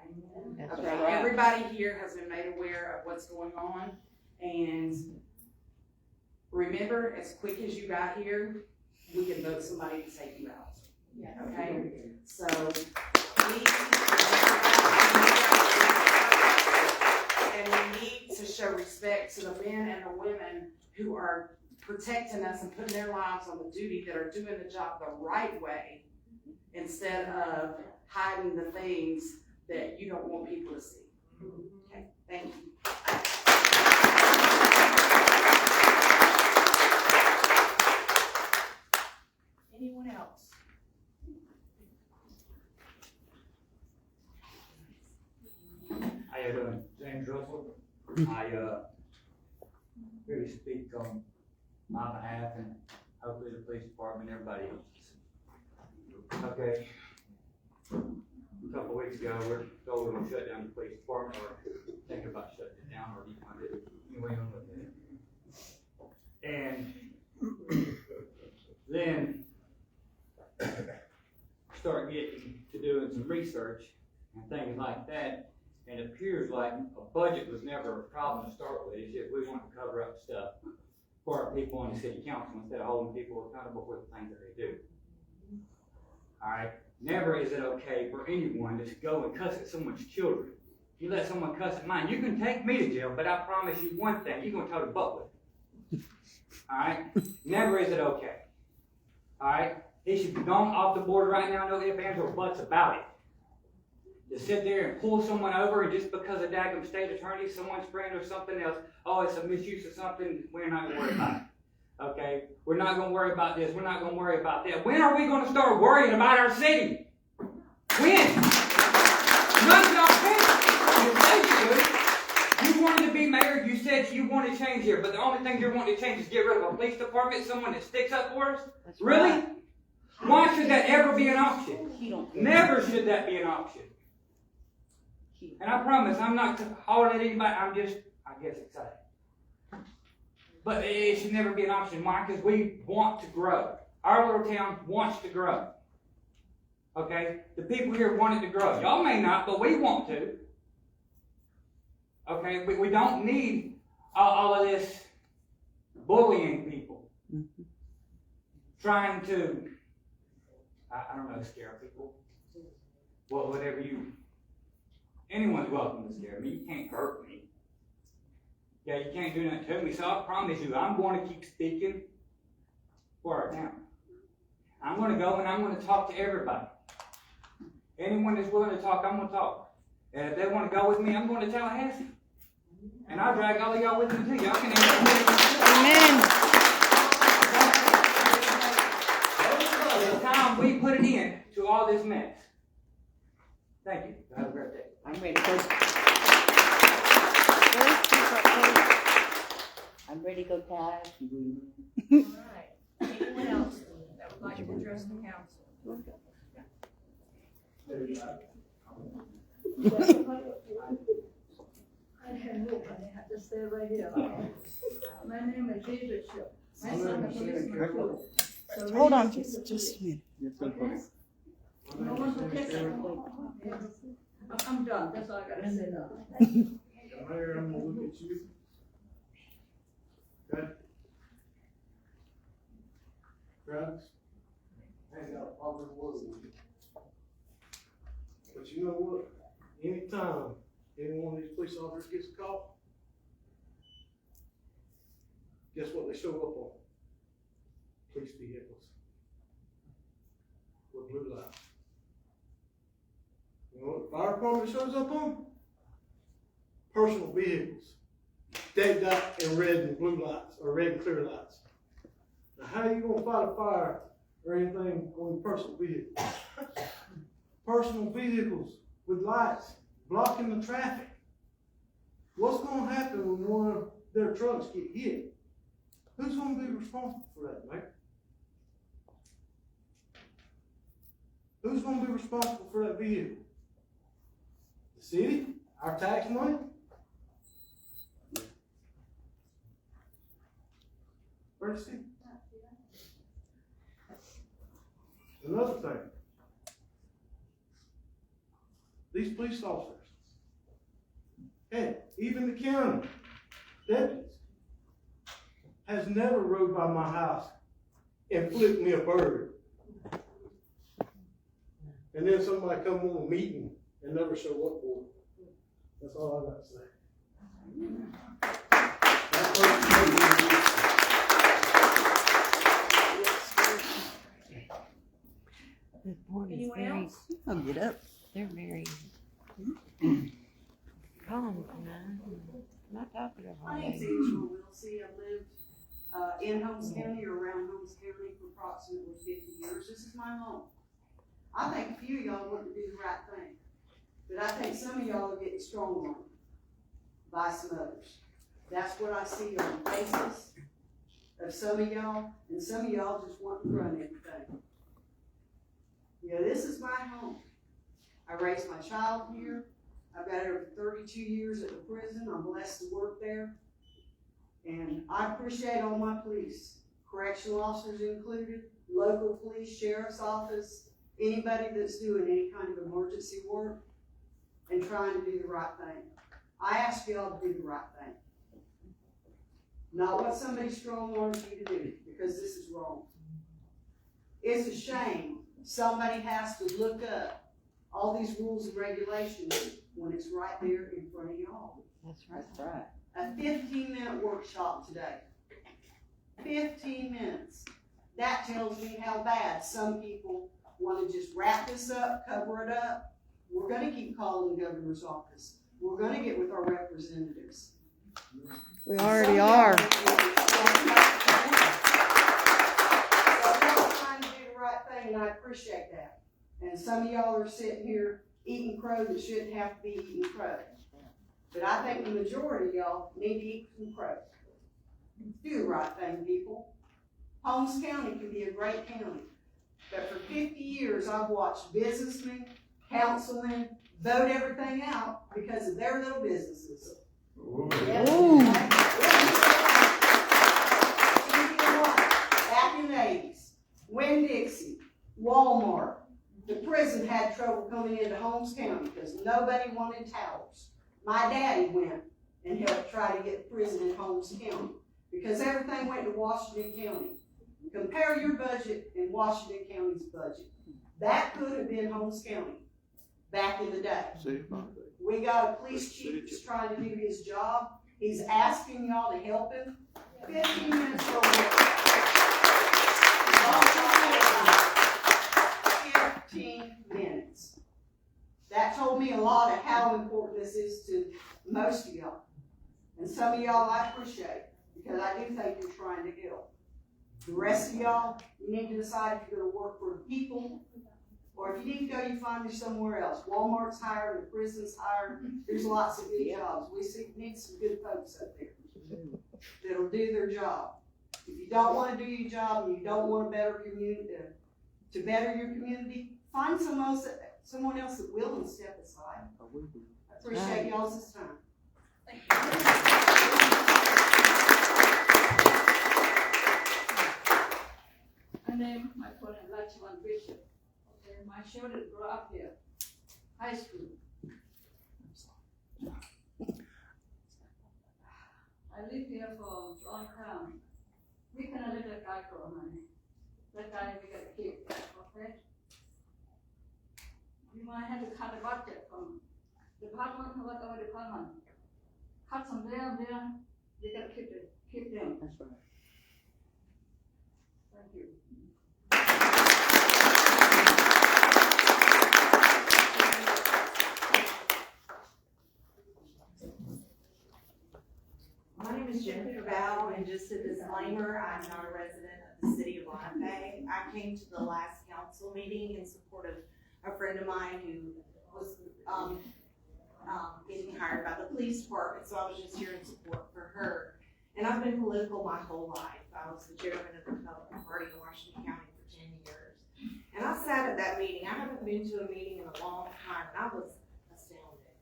Okay, everybody here has been made aware of what's going on, and remember, as quick as you got here, we can vote somebody to take you out. Okay, so we need to show respect to the men and the women who are protecting us and putting their lives on the duty, that are doing the job the right way, instead of hiding the things that you don't want people to see. Okay, thank you. Anyone else? How you doing? James Russell. I really speak on my behalf and hopefully the police department and everybody else's. Okay. A couple of weeks ago, we're told we're going to shut down the police department, or thinking about shutting it down, or defund it. Anyway, I'm looking at it. And then start getting to doing some research and things like that. and it appears like a budget was never a problem to start with. It's just we want to cover up stuff for our people on the city council instead of holding people accountable for the things that they do. All right? Never is it okay for anyone to go and cuss at someone's children. You let someone cuss at mine, you can take me to jail, but I promise you one thing, you're going to toe the butt with it. All right? Never is it okay. All right? He should be gone off the board right now, no ifs, ands, or buts about it. To sit there and pull someone over, and just because a daggum state attorney, someone's friend or something else, oh, it's a misuse of something, we're not going to worry about it. Okay? We're not going to worry about this. We're not going to worry about that. When are we going to start worrying about our city? When? None of y'all care. You say you do. You wanted to be mayor. You said you want to change here, but the only thing you're wanting to change is get rid of a police department, someone that sticks up for us? That's Really? right. Why should that ever be an option? Never should that be an option. And I promise, I'm not hollering at anybody. I'm just, I guess, excited. But it should never be an option. Why? Because we want to grow. Our little town wants to grow. Okay? The people here want it to grow. Y'all may not, but we want to. Okay? We don't need all of this bullying people. Trying to, I don't know, scare people. Well, whatever you... Anyone's welcome to scare me. You can't hurt me. Yeah, you can't do nothing to me. So I promise you, I'm going to keep speaking for our town. I'm going to go and I'm going to talk to everybody. Anyone that's willing to talk, I'm going to talk. And if they want to go with me, I'm going to Tallahassee. And I'll drag all of y'all with me too. Y'all can Amen. the time we put it in to all this mess. Thank you. Have a great day. I'm ready to go. I'm ready to go tired. All right. Anyone else that would like to address the council? I have to stay right here. My name is David Shaw. My son is a policeman too. So Hold on just a minute. okay? No one will catch me. I'm done, that's all I gotta say now. Mayor, I'm gonna look at you. Okay? Travis? I ain't got a problem with you. But you know what? Anytime any one of these police officers gets a call, guess what they show up on? Police vehicles. With blue lights. You know what the fire department shows up on? Personal vehicles. Decked out in red and blue lights, or red and clear lights. Now how are you gonna fight a fire or anything on your personal vehicles? Personal vehicles with lights blocking the traffic. What's gonna happen when one of their trucks get hit? Who's gonna be responsible for that, mate? Who's gonna be responsible for that vehicle? The city? Our tax money? Where's the city? Another thing. These police officers, heck, even the county deputies, has never rode by my house and flipped me a bird. And then somebody come on a meeting and never show up for it. That's all I got to say. The board is Anyone very, else? I'll get up. They're very calm tonight. Not talkative. My name's Angela Wilsey. I've lived in Holmes County or around Holmes County for approximately 50 years. This is my home. I think a few of y'all want to do the right thing, but I think some of y'all are getting strong-armed by some others. That's what I see on the faces of some of y'all, and some of y'all just want to run everything. You know, this is my home. I raised my child here. I've got over 32 years at the prison. I'm blessed to work there. And I appreciate all my police, correctional officers included, local police, sheriff's office, anybody that's doing any kind of emergency work. and trying to do the right thing. I ask y'all to do the right thing. Not what somebody strong-arms you to do, because this is wrong. It's a shame somebody has to look up all these rules and regulations when it's right there in front of y'all. That's right. A 15-minute workshop today. 15 minutes. That tells me how bad some people want to just wrap this up, cover it up. We're going to keep calling the governor's office. We're going to get with our representatives. We already are. So y'all trying to do the right thing, and I appreciate that. And some of y'all are sitting here eating crow that shouldn't have to be eating crow. But I think the majority of y'all need to eat some crow. Do the right thing, people. Holmes County can be a great county. But for 50 years, I've watched businessmen, councilmen, vote everything out because of their little businesses. Ooh. Back in the 80s, Winn-Dixie, Walmart, the prison had trouble coming into Holmes County because nobody wanted towers. My daddy went and helped try to get the prison in Holmes County because everything went to Washington County. Compare your budget and Washington County's budget. That could have been Holmes County back in the day. We got a police chief that's trying to do his job. He's asking y'all to help him. 15 minutes for work. 15 minutes. That told me a lot of how important this is to most of y'all. And some of y'all I appreciate because I do think you're trying to help. The rest of y'all, you need to decide if you're going to work for the people or if you need to go, you find you somewhere else. Walmart's hired, the prison's hired. There's lots of good jobs. We need some good folks up there that'll do their job. If you don't want to do your job and you don't want a better community, to better your community, find someone else that will and step aside. I appreciate y'all's time. Thank you. My name, my full name, Lachiman Bishop. Okay, my children grew up here, high school. I lived here for a long time. We cannot let that guy go, honey. That guy, we gotta keep, okay? You might have to cut a budget from department, whatever department. Cut some there, you gotta keep them. That's right. Thank you. My name is Jennifer Bell, and just a disclaimer, I'm not a resident of the city of Bonifay. I came to the last council meeting in support of a friend of mine who was getting hired by the police department, so I was just here in support for her. And I've been political my whole life. I was the chairman of the Republican Party in Washington County for 10 years. And I sat at that meeting. I haven't been to a meeting in a long time, and I was astounded.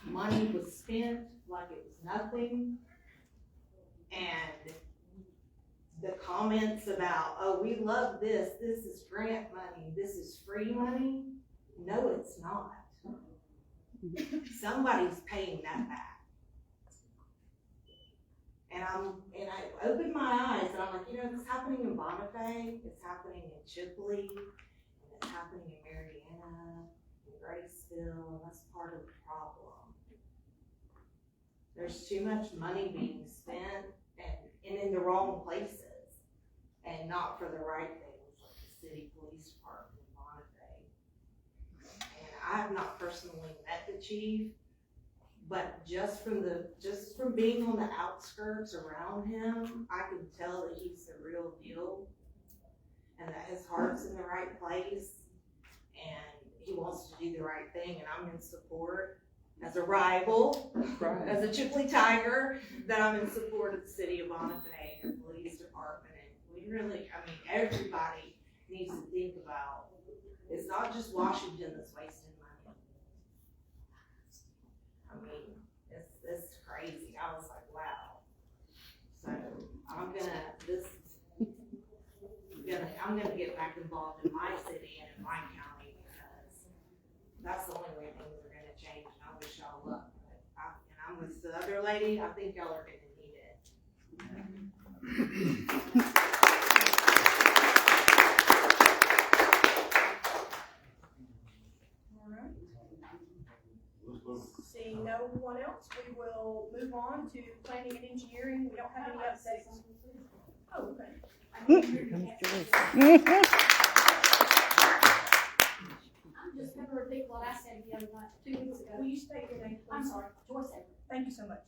Money was spent like it was nothing. And the comments about, oh, we love this is grant money, this is free money. No, it's not. Somebody's paying that back. And I opened my eyes and I'm like, it's happening in Bonifay, it's happening in Chipley, and it's happening in Marietta, in Graceville, and that's part of the problem. There's too much money being spent and in the wrong places and not for the right things, like the city police department in Bonifay. And I have not personally met the chief, but just from being on the outskirts around him, I can tell that he's the real deal and that his heart's in the right place and he wants to do the right thing, and I'm in support. As a rival, as a Chipley Tiger, that I'm in support of the city of Bonifay and the police department. And we really, everybody needs to think about, it's not just Washington that's wasting money. It's crazy. I was like, wow. So I'm gonna get back involved in my city and in my county because that's the only way things are gonna the other lady, I think y'all are gonna need it. All right. Seeing no one else, we will move on to planning and engineering. We don't have any updates. Oh, okay. Here comes Joyce. I'm just gonna repeat what I said the other night, 2 weeks ago. Will you state your name, I'm please? sorry, Joyce Everett. Thank you so much.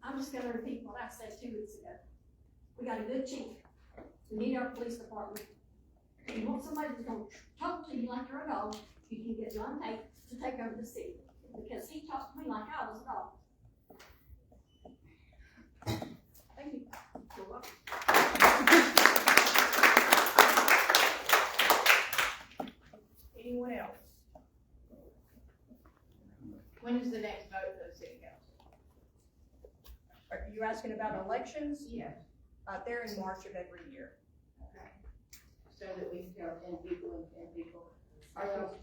I'm just gonna repeat what I said 2 weeks ago. We got a good chief. We need our police department. If you want somebody that's gonna talk to you like you're a dog, you can get John Tate to take over the city. Because he talked to me like I was a dog. Thank you. You're welcome. Anyone else? When is the next vote of the city council? Are you asking about elections? Yes. They're in March of every year. Okay. So that we can tell 10 people and 10 people.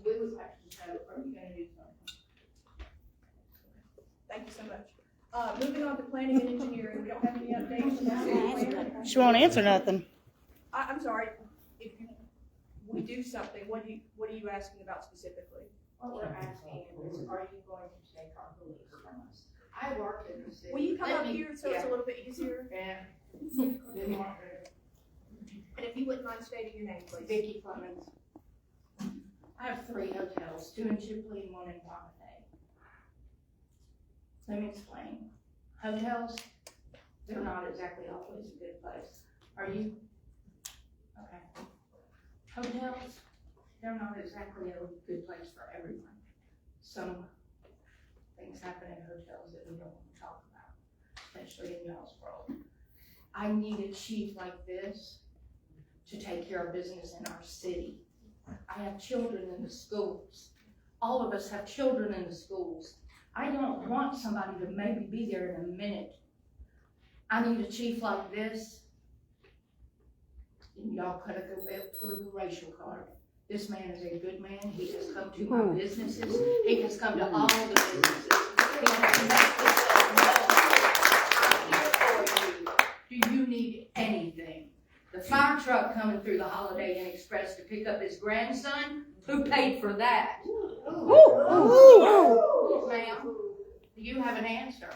We would like to know, are you gonna do something? Thank you so much. Moving on to planning and engineering, we don't have any updates from that. She won't answer nothing. I'm sorry, if we do something, what are you asking about specifically? What we're asking is, are you going to take our police from us? I work in the city. Will you come up here so it's a little bit easier? Yeah. And if you wouldn't mind stating your name, please. Vicki Clemens. I have 3 hotels, 2 in Chipley and 1 in Bonifay. Let me explain. Hotels, they're not exactly always a good place. Are you? Okay. Hotels, they're not exactly a good place for everyone. Some things happen in hotels that we don't want to talk about, especially in y'all's world. I need a chief like this to take care of business in our city. I have children in the schools. All of us have children in the schools. I don't want somebody to maybe be there in a minute. I need a chief like this. And y'all could have pulled the racial card. This man is a good man. He has come to my businesses. He has come to all the businesses. He has made himself known. I'm here for you. Do you need anything? The fire truck coming through the Holiday Inn Express to pick up his grandson? Who paid for that? Ma'am, do you have an answer?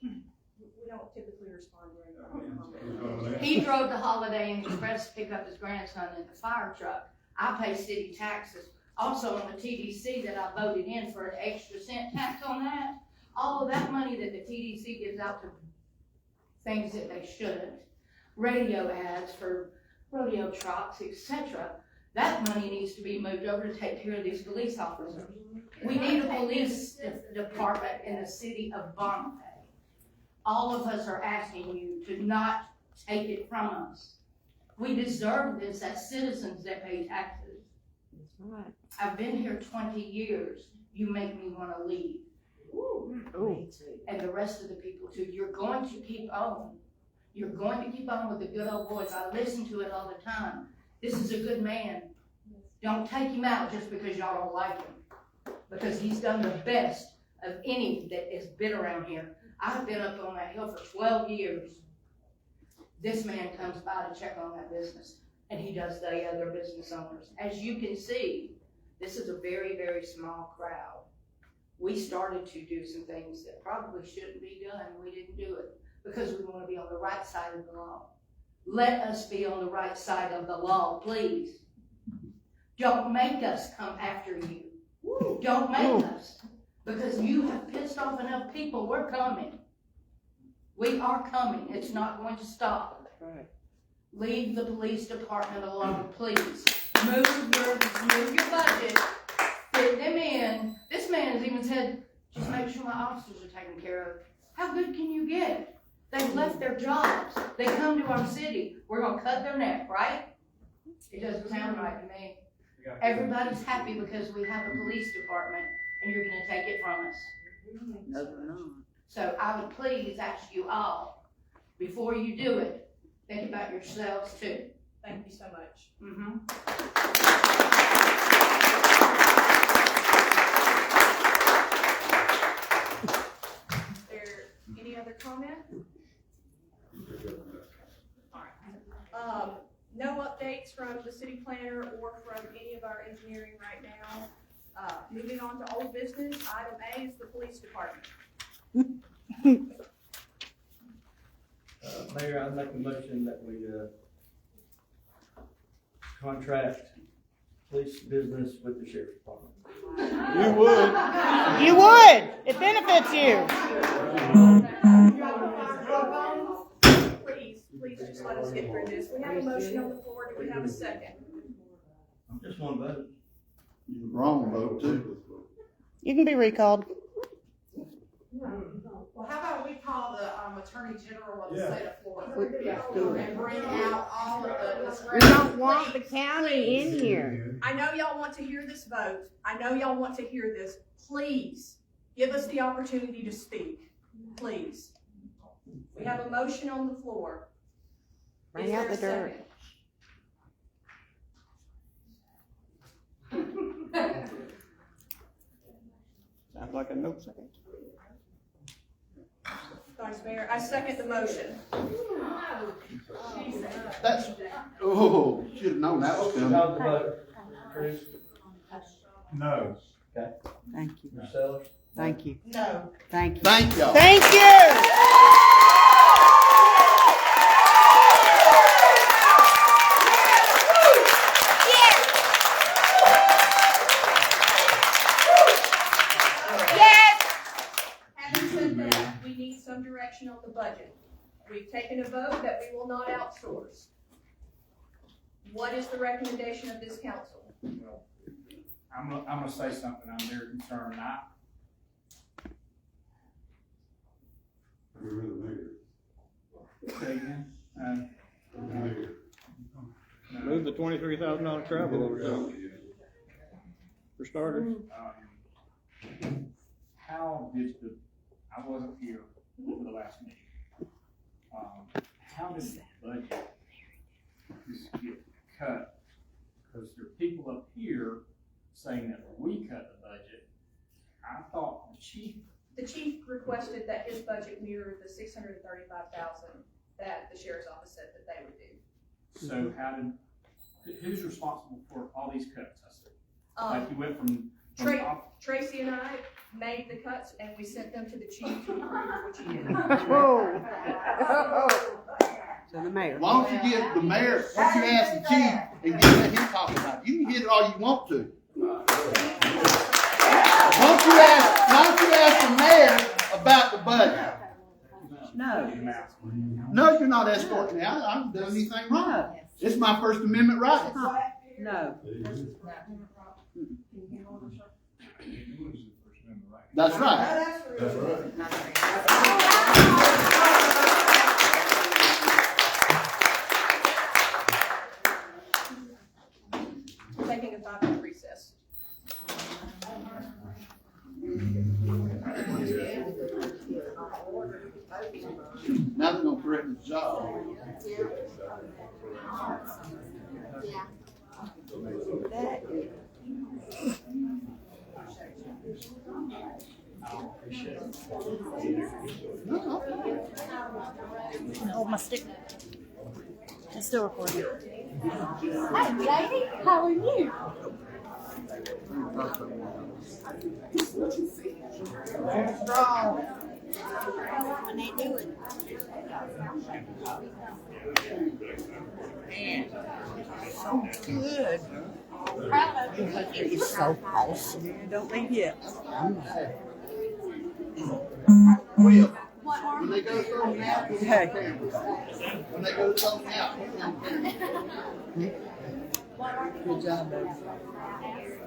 We don't typically respond during He drove the Holiday Inn Express to pick up his grandson in the fire truck. I pay city taxes. Also on the TDC that I voted in for an extra cent tax on that. All of that money that the TDC gives out to things that they shouldn't. Radio ads for rodeo trucks, etc. That money needs to be moved over to take care of these police officers. We need a police department in the city of Bonifay. All of us are asking you to not take it from us. We deserve this as citizens that pay taxes. That's right. I've been here 20 years. You make me want to leave. Me too. And the rest of the people too. You're going to keep on. You're going to keep on with the good old boys. I listen to it all the time. This is a good man. Don't take him out just because y'all don't like him. Because he's done the best of any that has been around here. I've been up on that hill for 12 years. This man comes by to check on that business, and he does the other business owners. As you can see, this is a very, very small crowd. We started to do some things that probably shouldn't be done. We didn't do it because we want to be on the right side of the law. Let us be on the right side of the law, please. Don't make us come after you. Don't make us. Because you have pissed off enough people. We're coming. We are coming. It's not going to stop. Right. Leave the police department alone, please. Move your budget. Fit them in. This man has even said, just make sure my officers are taken care of. How good can you get? They've left their jobs. They come to our city. We're going to cut their neck, right? It doesn't sound right to me. Everybody's happy because we have a police department and you're going to take it from us. No, we're not. So I would please ask you all, before you do it, think about yourselves too. Thank you so much. other comment? No updates from the city planner or from any of our engineering right now. Moving on to old business, item A is the police department. Mayor, I'd make a motion that we, contract police business with the sheriff's department. You would. You would. It benefits you. Please just let us get through this. We have a motion on the floor. Do we have a second? Just one vote. You're wrong, vote too. You can be recalled. Well, how about we call the Attorney General of the state of Florida Do and bring out all of the. We don't want the county in here. I know y'all want to hear this vote. I know y'all want to hear this. Please give us the opportunity to speak. Please. We have a motion on the floor. Bring Is out there the a dirt. second? Sounds like a no second. Vice Mayor, I second the motion. That's, oh, should have known that was coming. Call the vote. Chris? No. Okay. Thank you. Mr. Sellers? Thank you. No. Thank you. Thank y'all. Thank you. Having said that, we need some direction on the budget. We've taken a vote that we will not outsource. What is the recommendation of this council? I'm gonna say something. I'm very concerned. Say again? Move the $23,000 travel over there. For starters. How did I wasn't here for the last meeting. How did the budget just get cut? Because there are people up here saying that we cut the budget. I thought The chief requested that his budget mirror the $635,000 that the sheriff's office said that they would do. so who's responsible for all these cuts? I said, like you went from Tracy and I made the cuts and we sent them to the chief to approve, which he did. So the mayor. Why don't you give the mayor, why don't you ask the chief and let him talk about it? You can hit it all you want to. Why don't you ask the mayor about the budget? No. No, you're not escorting me out. I haven't done anything wrong. It's my First Amendment right. No. That's right. That's right. Taking a 5-minute recess. Now they're gonna threaten the job. Hold my stick. It's still recording. Hi, lady. How are you? Strong. When they do it. Man, so good. It is so awesome. Don't leave yet. Will, when they go throw me out, put me on camera. When they go throw me out, put me on camera. Good job, baby.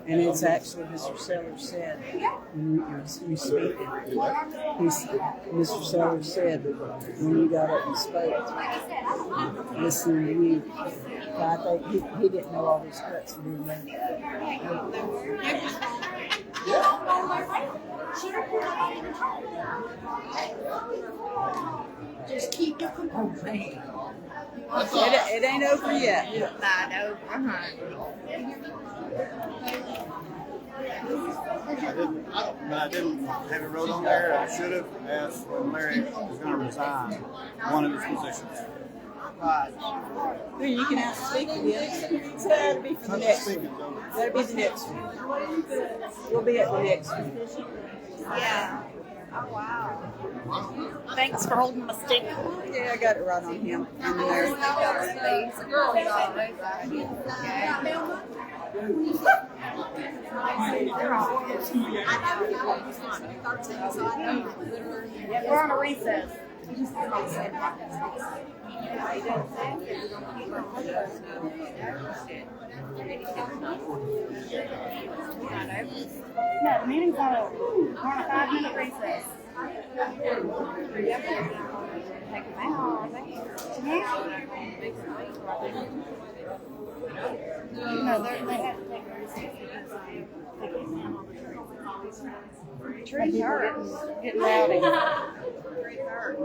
And it's actually, Mr. Sellers said, when you speak, Mr. Sellers said that when you got up and spoke, listening to you, I think he didn't know all these cuts were being made. Just keep your composure. It ain't over yet. Not over, I didn't have it wrote on there. I should have asked when Larry was going to resign one of his positions. Here, you can have to speak again. So that'll be for the next one. That'll be the next one. We'll be at the next one. Yeah. Oh, wow. Thanks for holding my stick. Yeah, I got it right on him. And there. It's a girl, y'all. We're on a recess. No, the meeting's on over. We're on a 5-minute recess. Take them out, No, they have to take a recess because trees hurt. Getting rowdy. Trees hurt.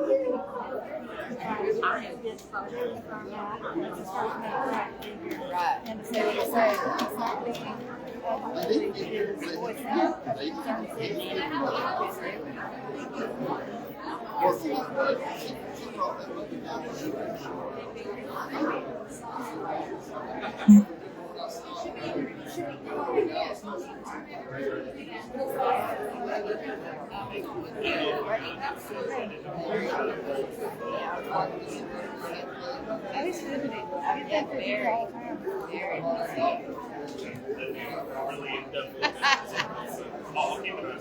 Right. And so what they say, it's not being voiced out.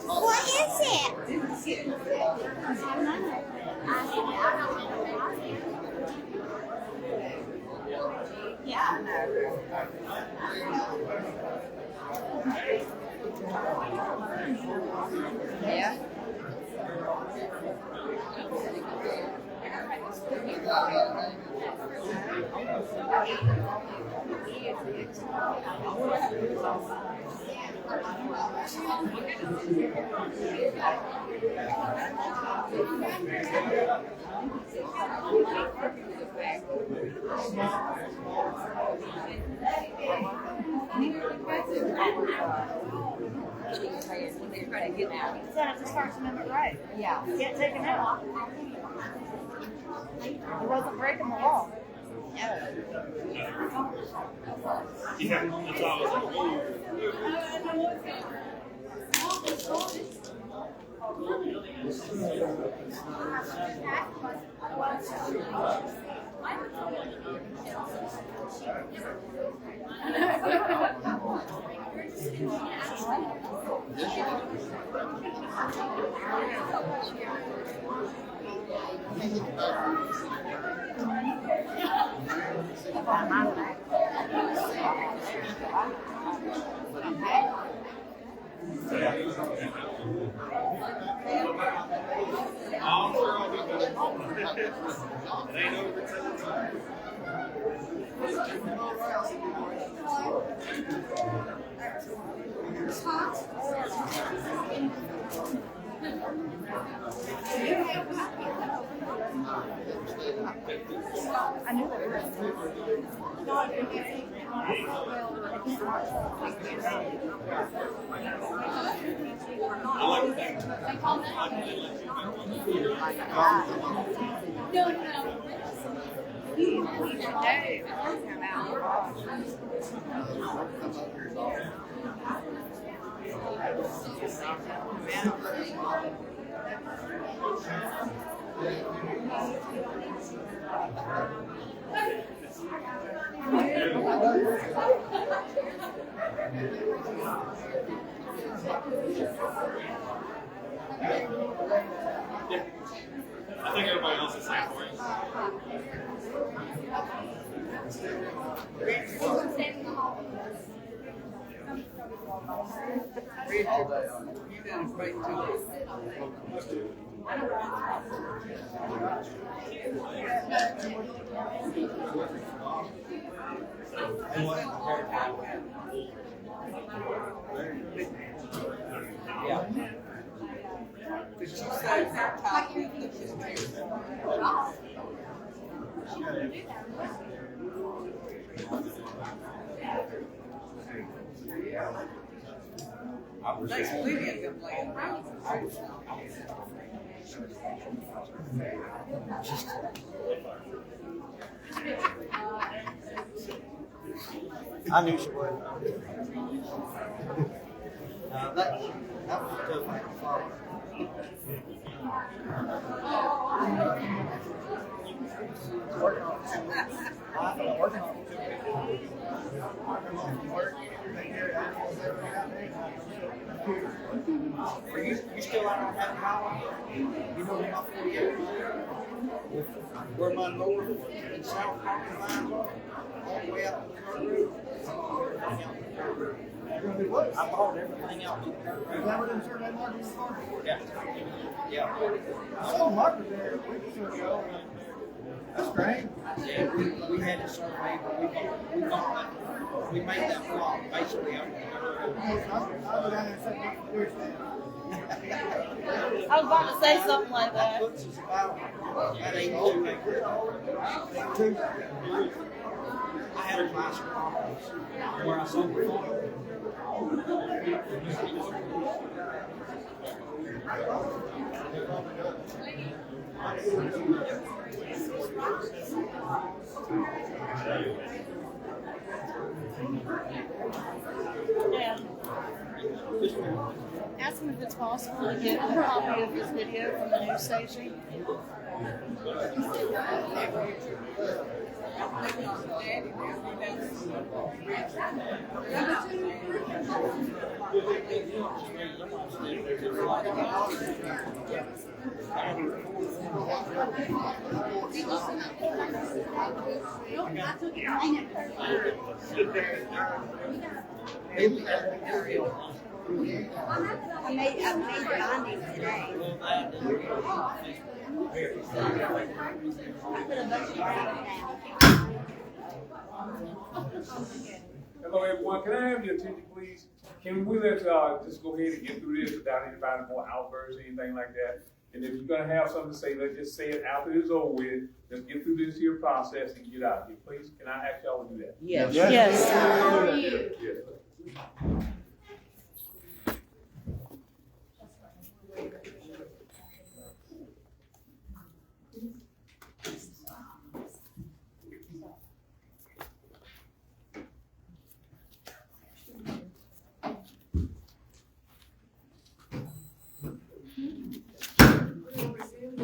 What is it? Yeah, I know. Yeah. It's a First Amendment right. Yeah. You can't take him out. He wasn't breaking the law. Yeah, that's all. I knew they were. I think everybody else is saying for it. Yeah. Did you say that top? Next weekend, gonna play it. I knew she would. That was tough to follow. Working on it. Working on it. You still out on that column? You know about 48? Where my lower and south property lines are? All the way out to the road. I bought everything out to the road. Is that what them survey markers are? Yeah. Yeah. I saw markers there a week or two ago. That's great. Yeah, we had a survey, but we bought that. We made that block basically up. I was about to say something like that. Puts us about at 82 acres. I had a nice property where I sold the farm. Yeah. Ask him if it's possible to get a copy of this video from the news station. I made bonding today. Hello everyone, can I have your attention please? Can we let's just go ahead and get through this without anybody more outbursts or anything like that? And if you're gonna have something to say, let's just say it after it's over with. Let's get through this here process and get out of here, please. Can I ask y'all to do that? Yes. Yes. Yes.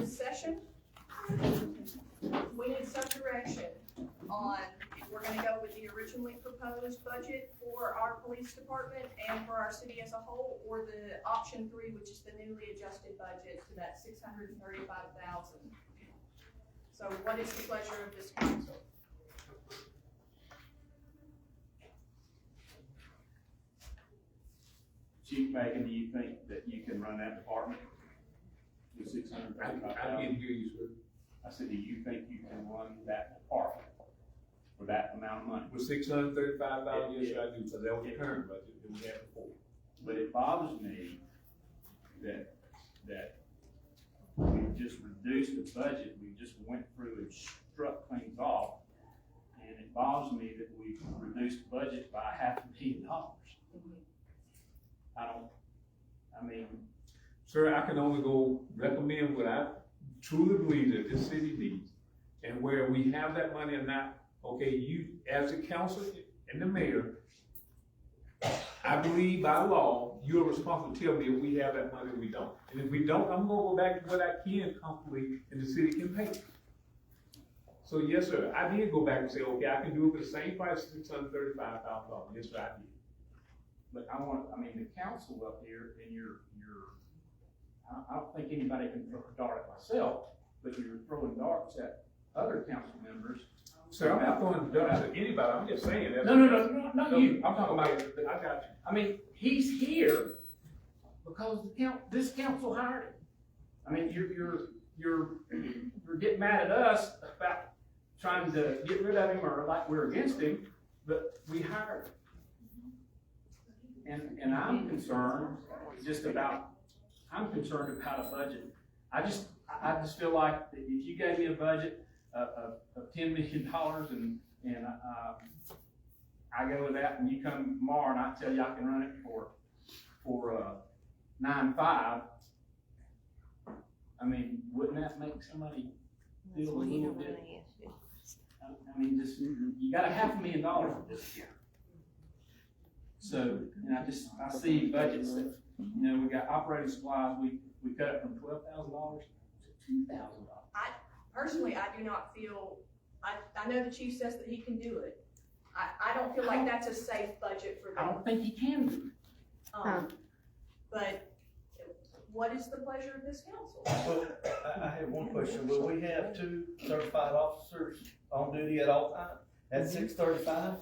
Session. We need some direction on if we're gonna go with the originally proposed budget for our police department and for our city as a whole, or the option 3, which is the newly adjusted budget to that $635,000. So what is the pleasure of this council? Chief Megan, do you think that you can run that department with $635,000? I didn't hear you, sir. I said, do you think you can run that department for that amount of money? With $635,000, yes, I do, because that was the current budget that we had before. But it bothers me that we just reduced the budget, we just went through and struck things off. And it bothers me that we reduced the budget by $500,000. Sir, I can only go recommend what I truly believe that this city needs. And where we have that money or not, okay, you, as a council and the mayor, I believe by law, you're responsible to tell me if we have that money or we don't. And if we don't, I'm gonna go back to what I can comfortably and the city can pay. So yes, sir, I did go back and say, okay, I can do it for the same price, $635,000. Yes, sir, I did. But I mean, the council up here and I don't think anybody can throw a dart at myself, but you're throwing darts at other council members. Sir, I'm not throwing darts at anybody, I'm just saying that. No, you. I'm talking about, I got you. I mean, he's here because this council hired him. I mean, you're getting mad at us about trying to get rid of him or like we're against him, but we hired him. And I'm concerned about a budget. I just feel like that if you gave me a budget of $10 million and I go with that and you come tomorrow and I tell you I can run it for for, 9.5, I mean, wouldn't that make somebody feel a little bit? I mean, just, you got $500,000 for this year. So, and I see budgets that, we got operating supplies, we cut it from $12,000 to $2,000. Personally, I do not feel, I know the chief says that he can do it. I don't feel like that's a safe budget for them. I don't think he can do it. But what is the pleasure of this council? Well, I have one question. Will we have 2 certified officers on duty at all times at 6:35?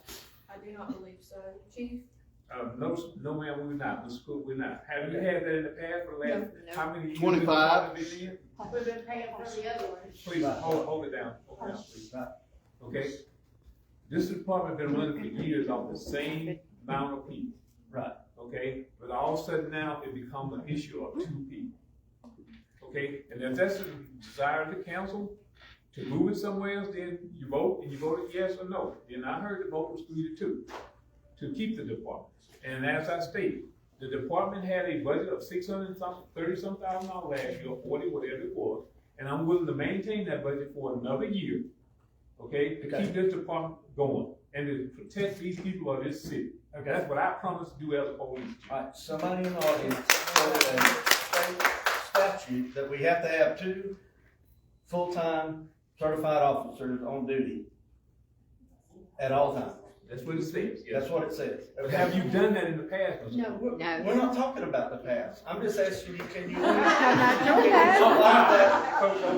I do not believe so. Chief? No, ma'am, we're not. We're not. Have you had that in the past for the last, how many years? 25. We've been paying for the other one. Please, hold it down. Hold it down, please. Okay? This department been running for years off the same amount of people. Right. Okay? But all of a sudden now, it becomes an issue of 2 people. Okay? And if that's the desire of the council to move it somewhere else, then you vote, and you voted yes or no. Then I heard the vote was 3-2 to keep the department. And as I stated, the department had a budget of $630,000 last year, 40, whatever it was, and I'm willing to maintain that budget for another year, okay, to keep this department going and to protect these people of this city. Okay, that's what I promised to do as a police chief. All right, somebody in the audience quoted a state statute that we have to have 2 full-time certified officers on duty at all times. That's what it says. Yes. That's what it says. But have you done that in the past? Mr. No, Cooper? We're not talking about the past. I'm just asking you, can you? Hold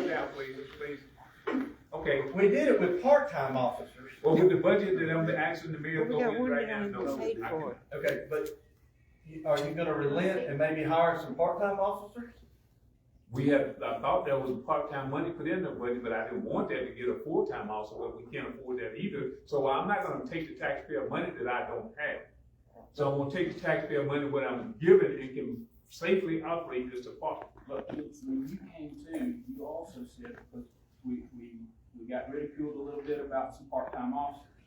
down, please. Okay. We did it with part-time officers. Well, with the budget that I'm asking the mayor to go got in one right that now, only no. paid for it. Okay, but are you gonna relent and maybe hire some part-time officers? I thought there was part-time money put in the budget, but I didn't want that to get a full-time also, but we can't afford that either. So I'm not gonna take the taxpayer money that I don't have. So I'm gonna take the taxpayer money what I'm given and can safely operate this department. Look, when you came to, you also said, because we got ridiculed a little bit about some part-time officers.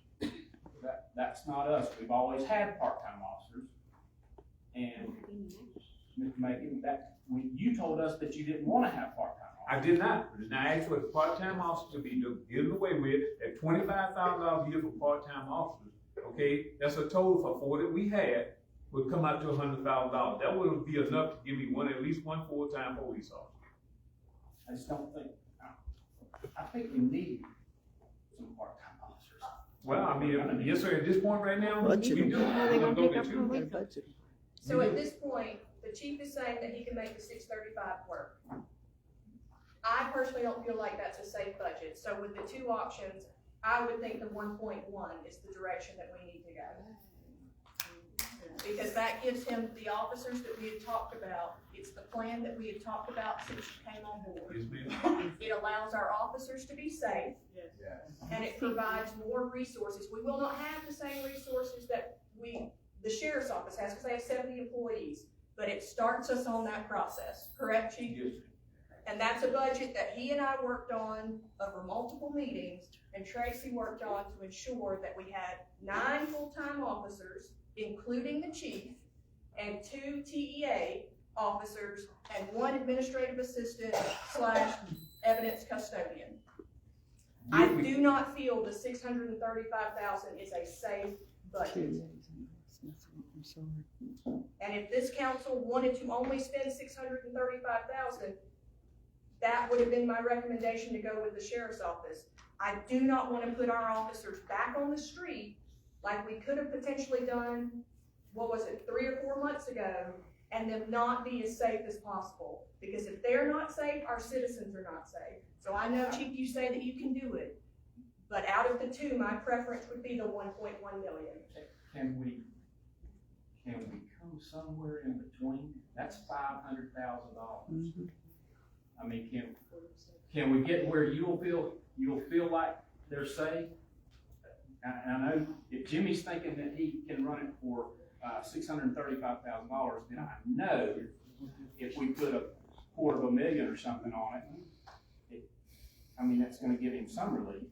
That's not us. We've always had part-time officers. And Mr. McCann, you told us that you didn't want to have part-time officers. I did not. And I asked for the part-time officers to be given away with at $25,000 a year for part-time officers. Okay, that's a total for 4 that we had would come out to $100,000. That wouldn't be enough to give me at least one full-time police officer. I just don't think, I think we need some part-time officers. Well, I mean, yes, sir, at this point right now, we Budget. do. How are they We're gonna gonna pick go up to from 2. their budget? So at this point, the chief is saying that he can make the 635 work. I personally don't feel like that's a safe budget. So with the 2 options, I would think the 1.1 is the direction that we need to go. Because that gives him the officers that we had talked about. It's the plan that we had talked about since you came on board. Yes, ma'am. It allows our officers to be safe, and it provides more resources. We will not have the same resources that the sheriff's office has, because they have 70 employees, but it starts us on that process, correct, Chief? Yes. And that's a budget that he and I worked on over multiple meetings, and Tracy worked on to ensure that we had 9 full-time officers, including the chief, and 2 TEA officers, and 1 administrative assistant / evidence custodian. I do not feel the $635,000 is a safe budget. And if this council wanted to only spend $635,000, that would have been my recommendation to go with the sheriff's office. I do not want to put our officers back on the street like we could have potentially done, 3 or 4 months ago, and them not be as safe as possible. Because if they're not safe, our citizens are not safe. So I know, Chief, you say that you can do it, but out of the 2, my preference would be the 1.1 million. Can we come somewhere in between? That's $500,000. I mean, can we get where you'll feel like they're safe? And I know if Jimmy's thinking that he can run it for $635,000, then I know if we put $250,000 or something on it, that's going to give him some relief.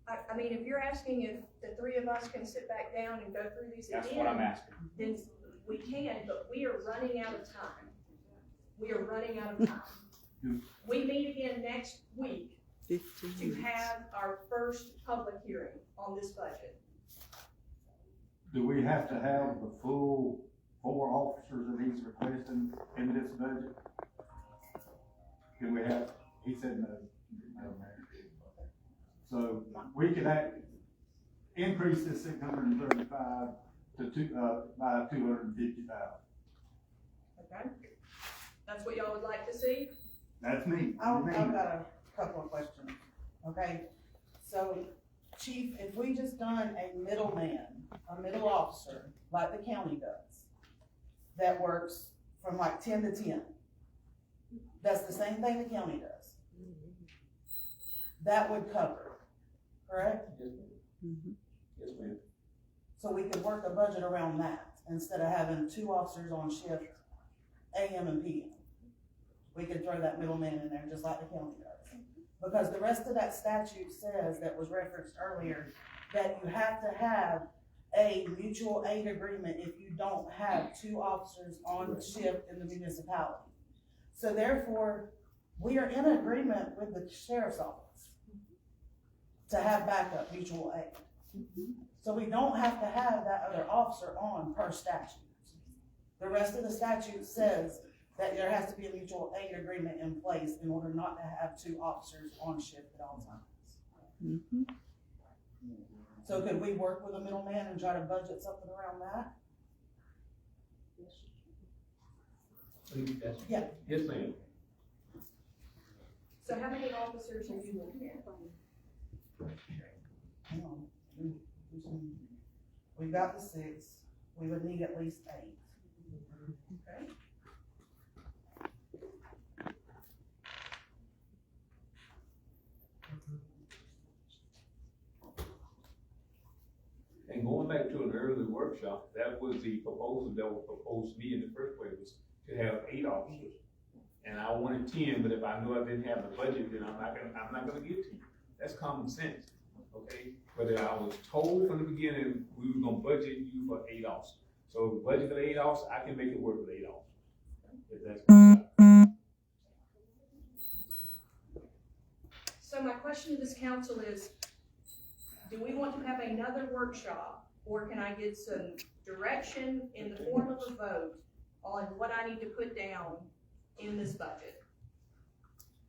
I mean, if you're asking if the 3 of us can sit back down and go through these again. That's what I'm asking. Then we can, but we are running out of time. We are running out of time. We meet again next week to have our first public hearing on this budget. Do we have to have the full 4 officers that he's requesting in this budget? Can we have, he said no. So we could increase this 635 to by 250,000. Okay? That's what y'all would like to see? That's me. I've got a couple of questions, okay? So, Chief, if we just done a middleman, a middle officer, like the county does, that works from like 10 to 10, that's the same thing the county does. That would cover, correct? Yes, ma'am. So we could work a budget around that, instead of having 2 officers on shift, AM and PM. We could throw that middleman in there just like the county does. Because the rest of that statute says, that was referenced earlier, that you have to have a mutual aid agreement if you don't have 2 officers on shift in the municipality. So therefore, we are in agreement with the sheriff's office to have backup mutual aid. So we don't have to have that other officer on per statute. The rest of the statute says that there has to be a mutual aid agreement in place in order not to have 2 officers on shift at all times. So could we work with a middleman and try to budget something around that? Yeah. Yes, ma'am. So how many officers are you looking at? Hang on. We've got the 6. We would need at least 8. Okay. And going back to an early workshop, that was the proposal that was proposed to me in the first place, was to have 8 officers. And I wanted 10, but if I knew I didn't have the budget, then I'm not gonna give 10. That's common sense, okay? But I was told from the beginning, we were gonna budget you for 8 officers. So if we budget for 8 officers, I can make it work with 8 officers. If that's So my question to this council is, do we want to have another workshop, or can I get some direction in the form of a vote on what I need to put down in this budget?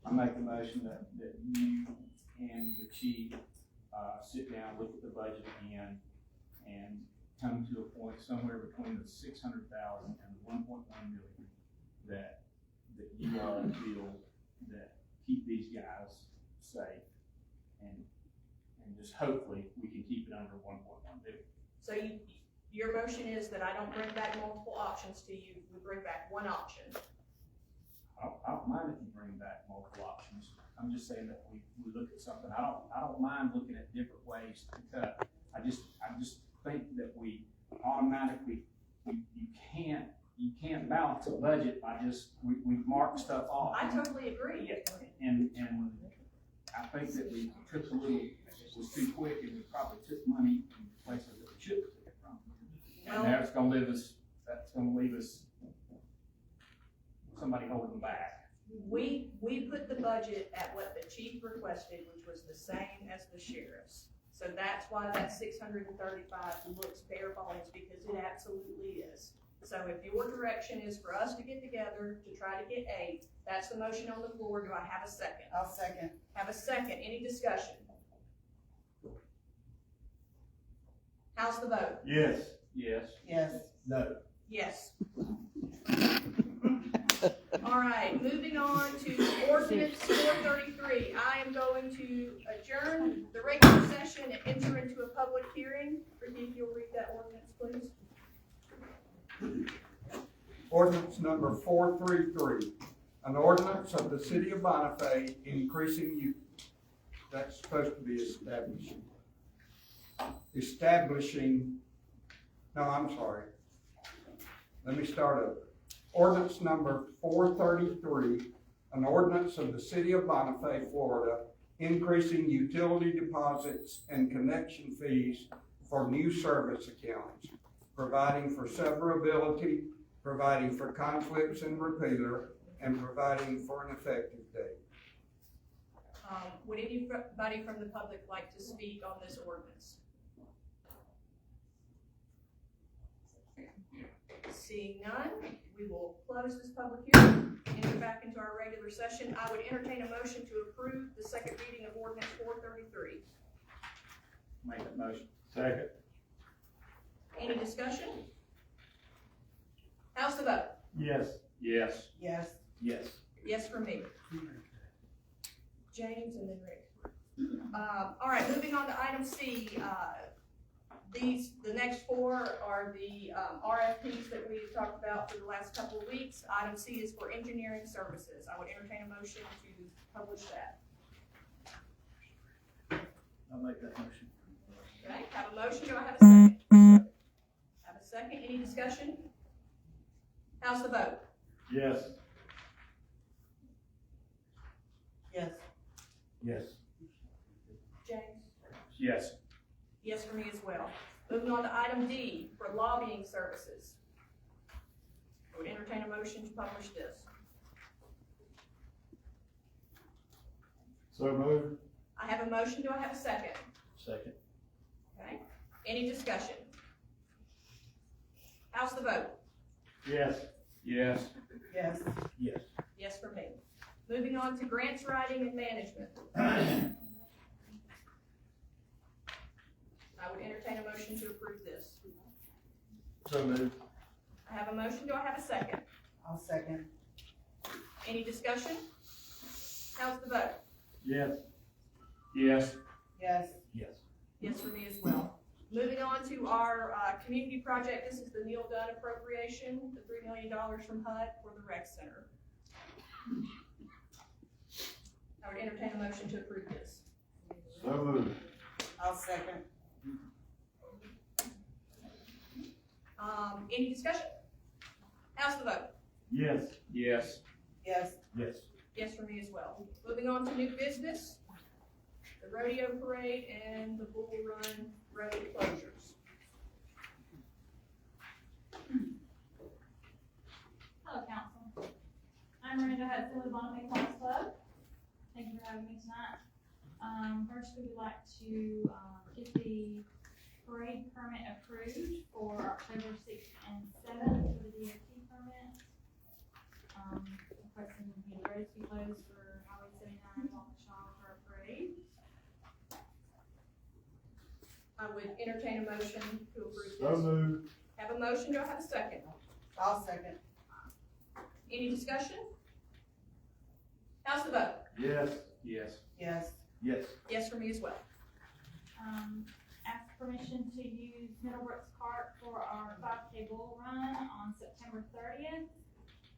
I make a motion that you and the chief, sit down, look at the budget again, and come to a point somewhere between the 600,000 and the 1.1 million that you all feel that keep these guys safe, and just hopefully we can keep it under 1.1 million. So your motion is that I don't bring back multiple options to you, we bring back one option. I don't mind if you bring back multiple options. I'm just saying that we look at something. I don't mind looking at different ways to cut. I just think that we automatically, you can't balance a budget by we mark stuff off. I totally agree. And I think that we took was too quick, and we probably took money in places that we shouldn't have took it from. And that's gonna leave us somebody holding back. We put the budget at what the chief requested, which was the same as the sheriff's. So that's why that 635 looks bare bones, because it absolutely is. So if your direction is for us to get together to try to get 8, that's the motion on the floor. Do I have a second? I'll second. Have a second. Any discussion? How's the vote? Yes. Yes. Yes. No. Yes. All right, moving on to ordinance 433. I am going to adjourn the regular session and enter into a public hearing. Ricky, if you'll read that ordinance, please. Ordinance number 433, an ordinance of the city of Bonifay increasing that's supposed to be let me start over. Ordinance number 433, an ordinance of the city of Bonifay, Florida, increasing utility deposits and connection fees for new service accounts, providing for severability, providing for conflicts and repealer, and providing for an effective date. Would anybody from the public like to speak on this ordinance? Seeing none, we will close this public hearing, enter back into our regular session. I would entertain a motion to approve the second reading of ordinance 433. Make that motion. Second. Any discussion? How's the vote? Yes. Yes. Yes. Yes. Yes for me. James and then Rick. All right, moving on to item C. The next four are the RFPs that we've talked about for the last couple of weeks. Item C is for engineering services. I would entertain a motion to publish that. I'll make that motion. Okay, have a motion. Do I have a second? Have a second. Any discussion? How's the vote? Yes. Yes. Yes. James? Yes. Yes for me as well. Moving on to item D for lobbying services. I would entertain a motion to publish this. So moved. I have a motion. Do I have a second? Second. Okay. Any discussion? How's the vote? Yes. Yes. Yes. Yes. Yes for me. Moving on to grants writing and management. I would entertain a motion to approve this. So moved. I have a motion. Do I have a second? I'll second. Any discussion? How's the vote? Yes. Yes. Yes. Yes. Yes for me as well. Moving on to our community project. This is the Neil Dunn appropriation, the $3 million from HUD for the rec center. I would entertain a motion to approve this. So moved. I'll second. Any discussion? How's the vote? Yes. Yes. Yes. Yes. Yes for me as well. Moving on to new business, the rodeo parade and the Bull Run road closures. Hello, Council. I'm Miranda Hudson with Bonifay City Council. Thank you for having me tonight. First, we would like to get the parade permit approved for October 6th and 7th for the DOT permit. Requesting the roads be closed for Highway 79 Waukesha for a parade. I would entertain a motion to approve So this. moved. Have a motion, do I have a second? I'll second. Any discussion? How's the vote? Yes. Yes. Yes. Yes. Yes for me as well. Ask permission to use Middlebrooks Park for our 5K bull run on September 30th.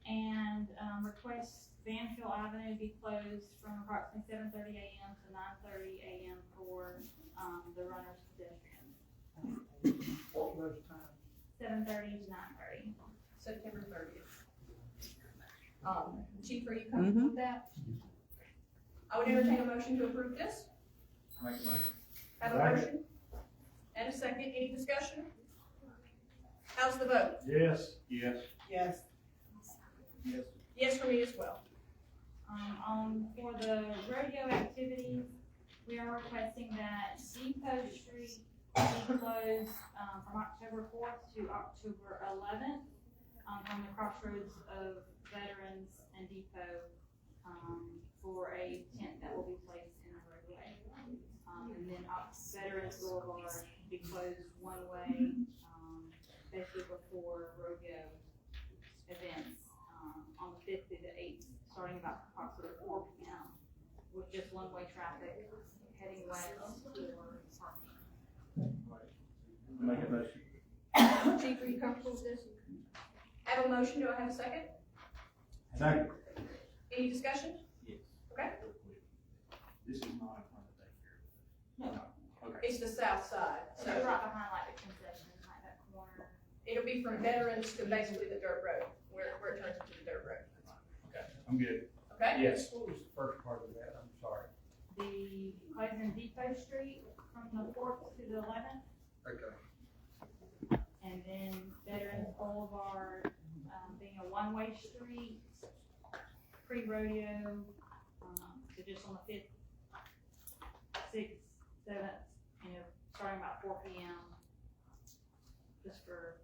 And request Vanville Avenue be closed from approximately 7:30 a.m. to 9:30 a.m. for the runners pedestrians. What was those times? 7:30 to 9:30. September 30th. Chief, are you comfortable with that? I would entertain a motion to approve this. Make a motion. Have a motion and a second. Any discussion? How's the vote? Yes. Yes. Yes. Yes. Yes for me as well. For the rodeo activities, we are requesting that Depot Street be closed from October 4th to October 11th from the crossroads of Veterans and Depot for a tent that will be placed in the roadway. And then Veterans Boulevard be closed one way, basically before rodeo events on the 5th through the 8th, starting about approximately 4 p.m. with just one-way traffic heading west for parking. Make a motion. Chief, are you comfortable with this? Have a motion. Do I have a second? Second. Any discussion? Yes. Okay. This is not in front of daycare. No. Okay. It's the south side. So So right behind like the concession, like that corner. it'll be from Veterans to basically the dirt road, where it turns into the dirt road. Okay. I'm good. Okay? Yes. What was the first part of that? I'm sorry. The closing Depot Street from the 4th to the 11th, Okay. And then Veterans Boulevard, being a one-way street, pre-rodeo, so just on the 5th, 6th, 7th, starting about 4 p.m. just for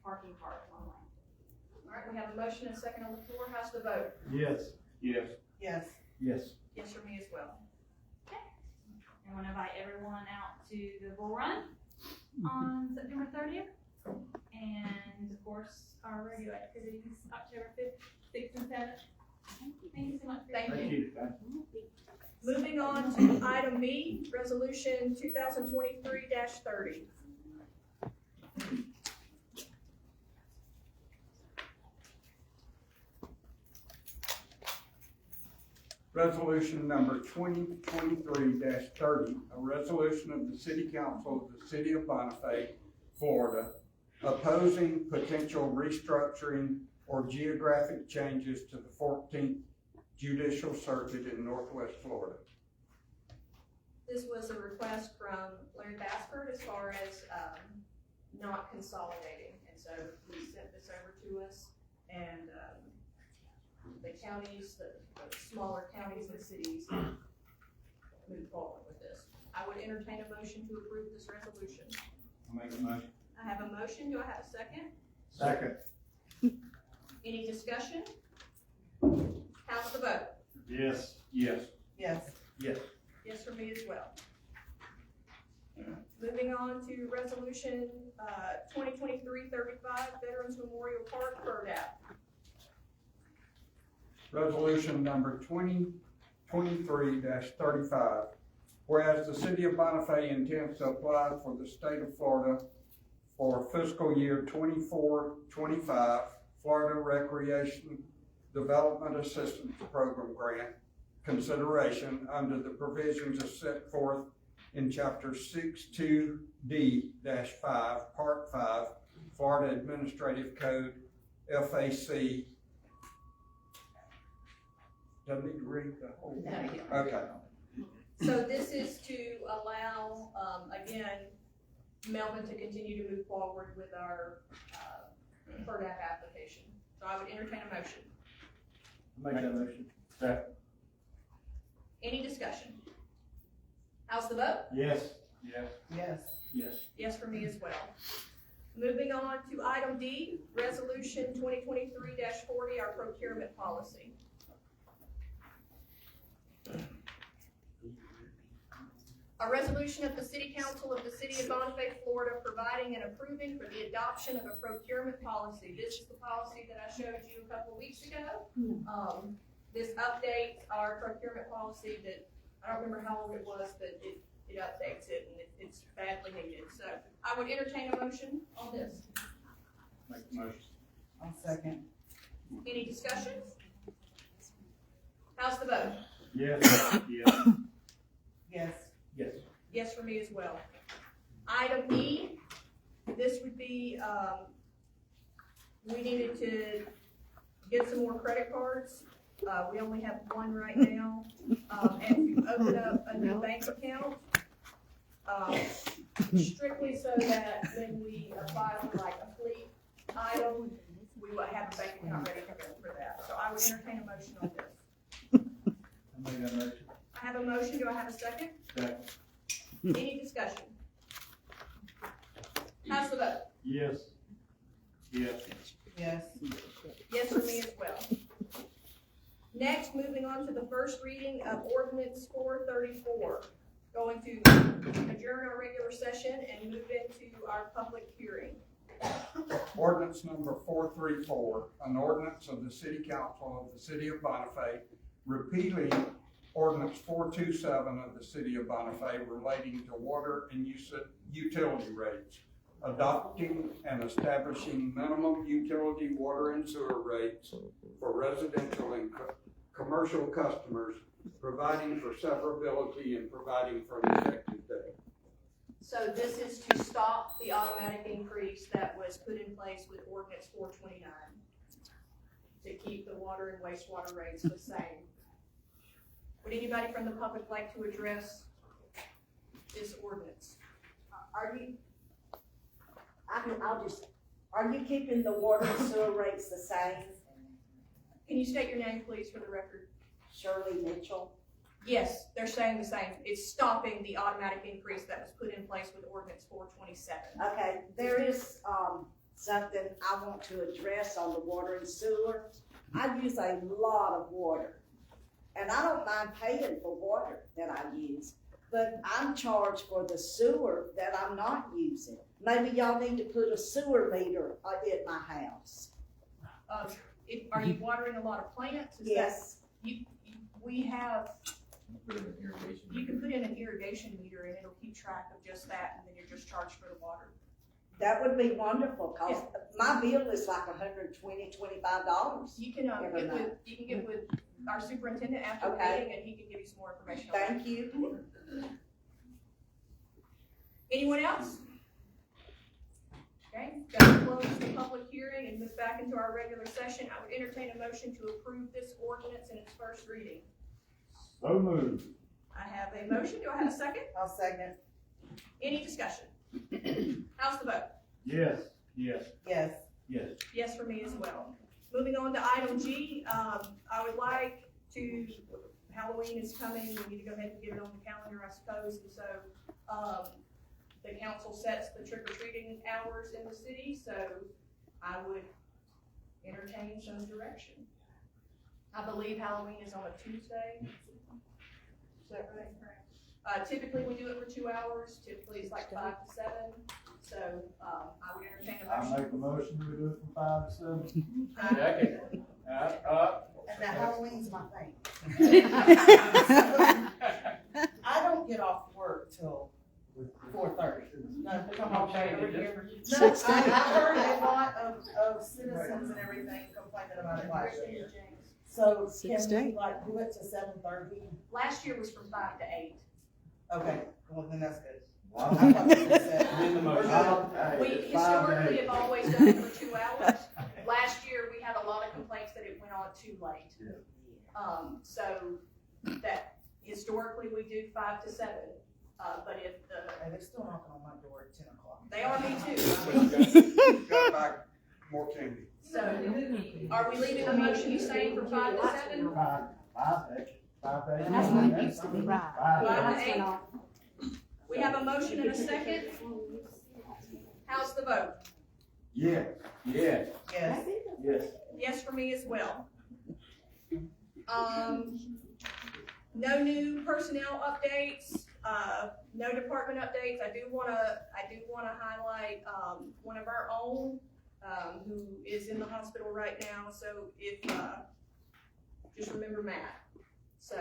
parking cars only. All right, we have a motion and a second on the floor. How's the vote? Yes. Yes. Yes. Yes. Yes for me as well. And I want to invite everyone out to the bull run on September 30th. And of course, our rodeo activities, October 5th, 6th, and 7th. Thank you so much. Thank Thank you. you. Moving on to item B, resolution 2023-30. Resolution number 2023-30, a resolution of the City Council of the City of Bonifay, Florida, opposing potential restructuring or geographic changes to the 14th Judicial Circuit in Northwest Florida. This was a request from Larry Bassford as far as not consolidating. And so he sent this over to us, and the counties, the smaller counties and cities move forward with this. I would entertain a motion to approve this resolution. I'll make a motion. I have a motion. Do I have a second? Second. Any discussion? How's the vote? Yes. Yes. Yes. Yes. Yes for me as well. Moving on to resolution 2023-35, Veterans Memorial Park BIRDAP. Resolution number 2023-35. Whereas the City of Bonifay intends to apply for the state of Florida for fiscal year 24-25 Florida Recreation Development Assistance Program grant consideration under the provisions as set forth in Chapter 62D-5, Part 5, Florida Administrative Code, FAC. Doesn't need to read the whole thing. Okay. So this is to allow, again, Melvin to continue to move forward with our BIRDAP application. So I would entertain a motion. Make that motion. Second. Any discussion? How's the vote? Yes. Yes. Yes. Yes. Yes for me as well. Moving on to item D, resolution 2023-40, our procurement policy. A resolution of the City Council of the City of Bonifay, Florida, providing and approving for the adoption of a procurement policy. This is the policy that I showed you a couple of weeks ago. This updates our procurement policy that, I don't remember how old it was, but it updates it, and it's badly needed. So I would entertain a motion on this. Make the motion. I'll second. Any discussion? How's the vote? Yes. Yes. Yes. Yes. Yes for me as well. Item E, this would be, we needed to get some more credit cards. We only have one right now, and to open up a new bank account, strictly so that when we apply for like a fleet item, we will have a bank account ready for that. So I would entertain a motion on this. I make that motion. I have a motion. Do I have a second? Second. Any discussion? How's the vote? Yes. Yes. Yes. Yes for me as well. Next, moving on to the first reading of ordinance 434. Going to adjourn our regular session and move into our public hearing. Ordinance number 434, an ordinance of the City Council of the City of Bonifay, repealing ordinance 427 of the City of Bonifay relating to water and utility rates, adopting and establishing minimum utility water and sewer rates for residential and commercial customers, providing for severability and providing for an effective date. So this is to stop the automatic increase that was put in place with ordinance 429 to keep the water and wastewater rates the same. Would anybody from the public like to address this ordinance? are you keeping the water and sewer rates the same? Can you state your name, please, for the record? Shirley Mitchell? Yes, they're saying the same. It's stopping the automatic increase that was put in place with ordinance 427. Okay, there is, something I want to address on the water and sewer. I use a lot of water, and I don't mind paying for water that I use, but I'm charged for the sewer that I'm not using. Maybe y'all need to put a sewer meter at my house. Are you watering a lot of plants? Yes. We have, you can put in an irrigation meter and it'll keep track of just that, and then you're just charged for the water. That would be wonderful, cause my bill is like $125. You can get with our superintendent after the meeting, and he can give you some more information on that. Thank you. Anyone else? Okay, gonna close the public hearing and move back into our regular session. I would entertain a motion to approve this ordinance in its first reading. So moved. I have a motion. Do I have a second? I'll second. Any discussion? How's the vote? Yes, yes, Yes. yes. Yes for me as well. Moving on to item G, I would like to, Halloween is coming, we need to go ahead and get it on the calendar, I suppose, and so, the council sets the trick-or-treating hours in the city, so I would entertain some direction. I believe Halloween is on a Tuesday. Is that right? Typically we do it for 2 hours, typically it's like 5 to 7, so, I would entertain a motion. I make a motion, we do it from 5 to 7. Second. And now Halloween's my thing. I don't get off work till 4:30. No, come on, every year. No, I heard a lot of citizens and everything complaining about it last year. So can we like do it to 7:30? Last year was from 5 to 8. Okay, well then that's good. We historically have always done it for 2 hours. Last year, we had a lot of complaints that it went on too late. So that historically we do 5 to 7. But if And they're still knocking on my door at 10 o'clock. they are me too. Got back more candy. So are we leaving the motion you saying from 5 to 7? 5 days. That's what it used to be. 5 to 8. 8. We have a motion and a second. How's the vote? Yes. Yes. Yes. Yes. Yes for me as well. No new personnel updates, no department updates. I do wanna highlight, one of our own, who is in the hospital right now. So if, just remember Matt. So,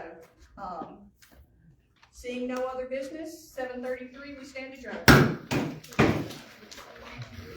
seeing no other business, 7:33, we stand adjourned.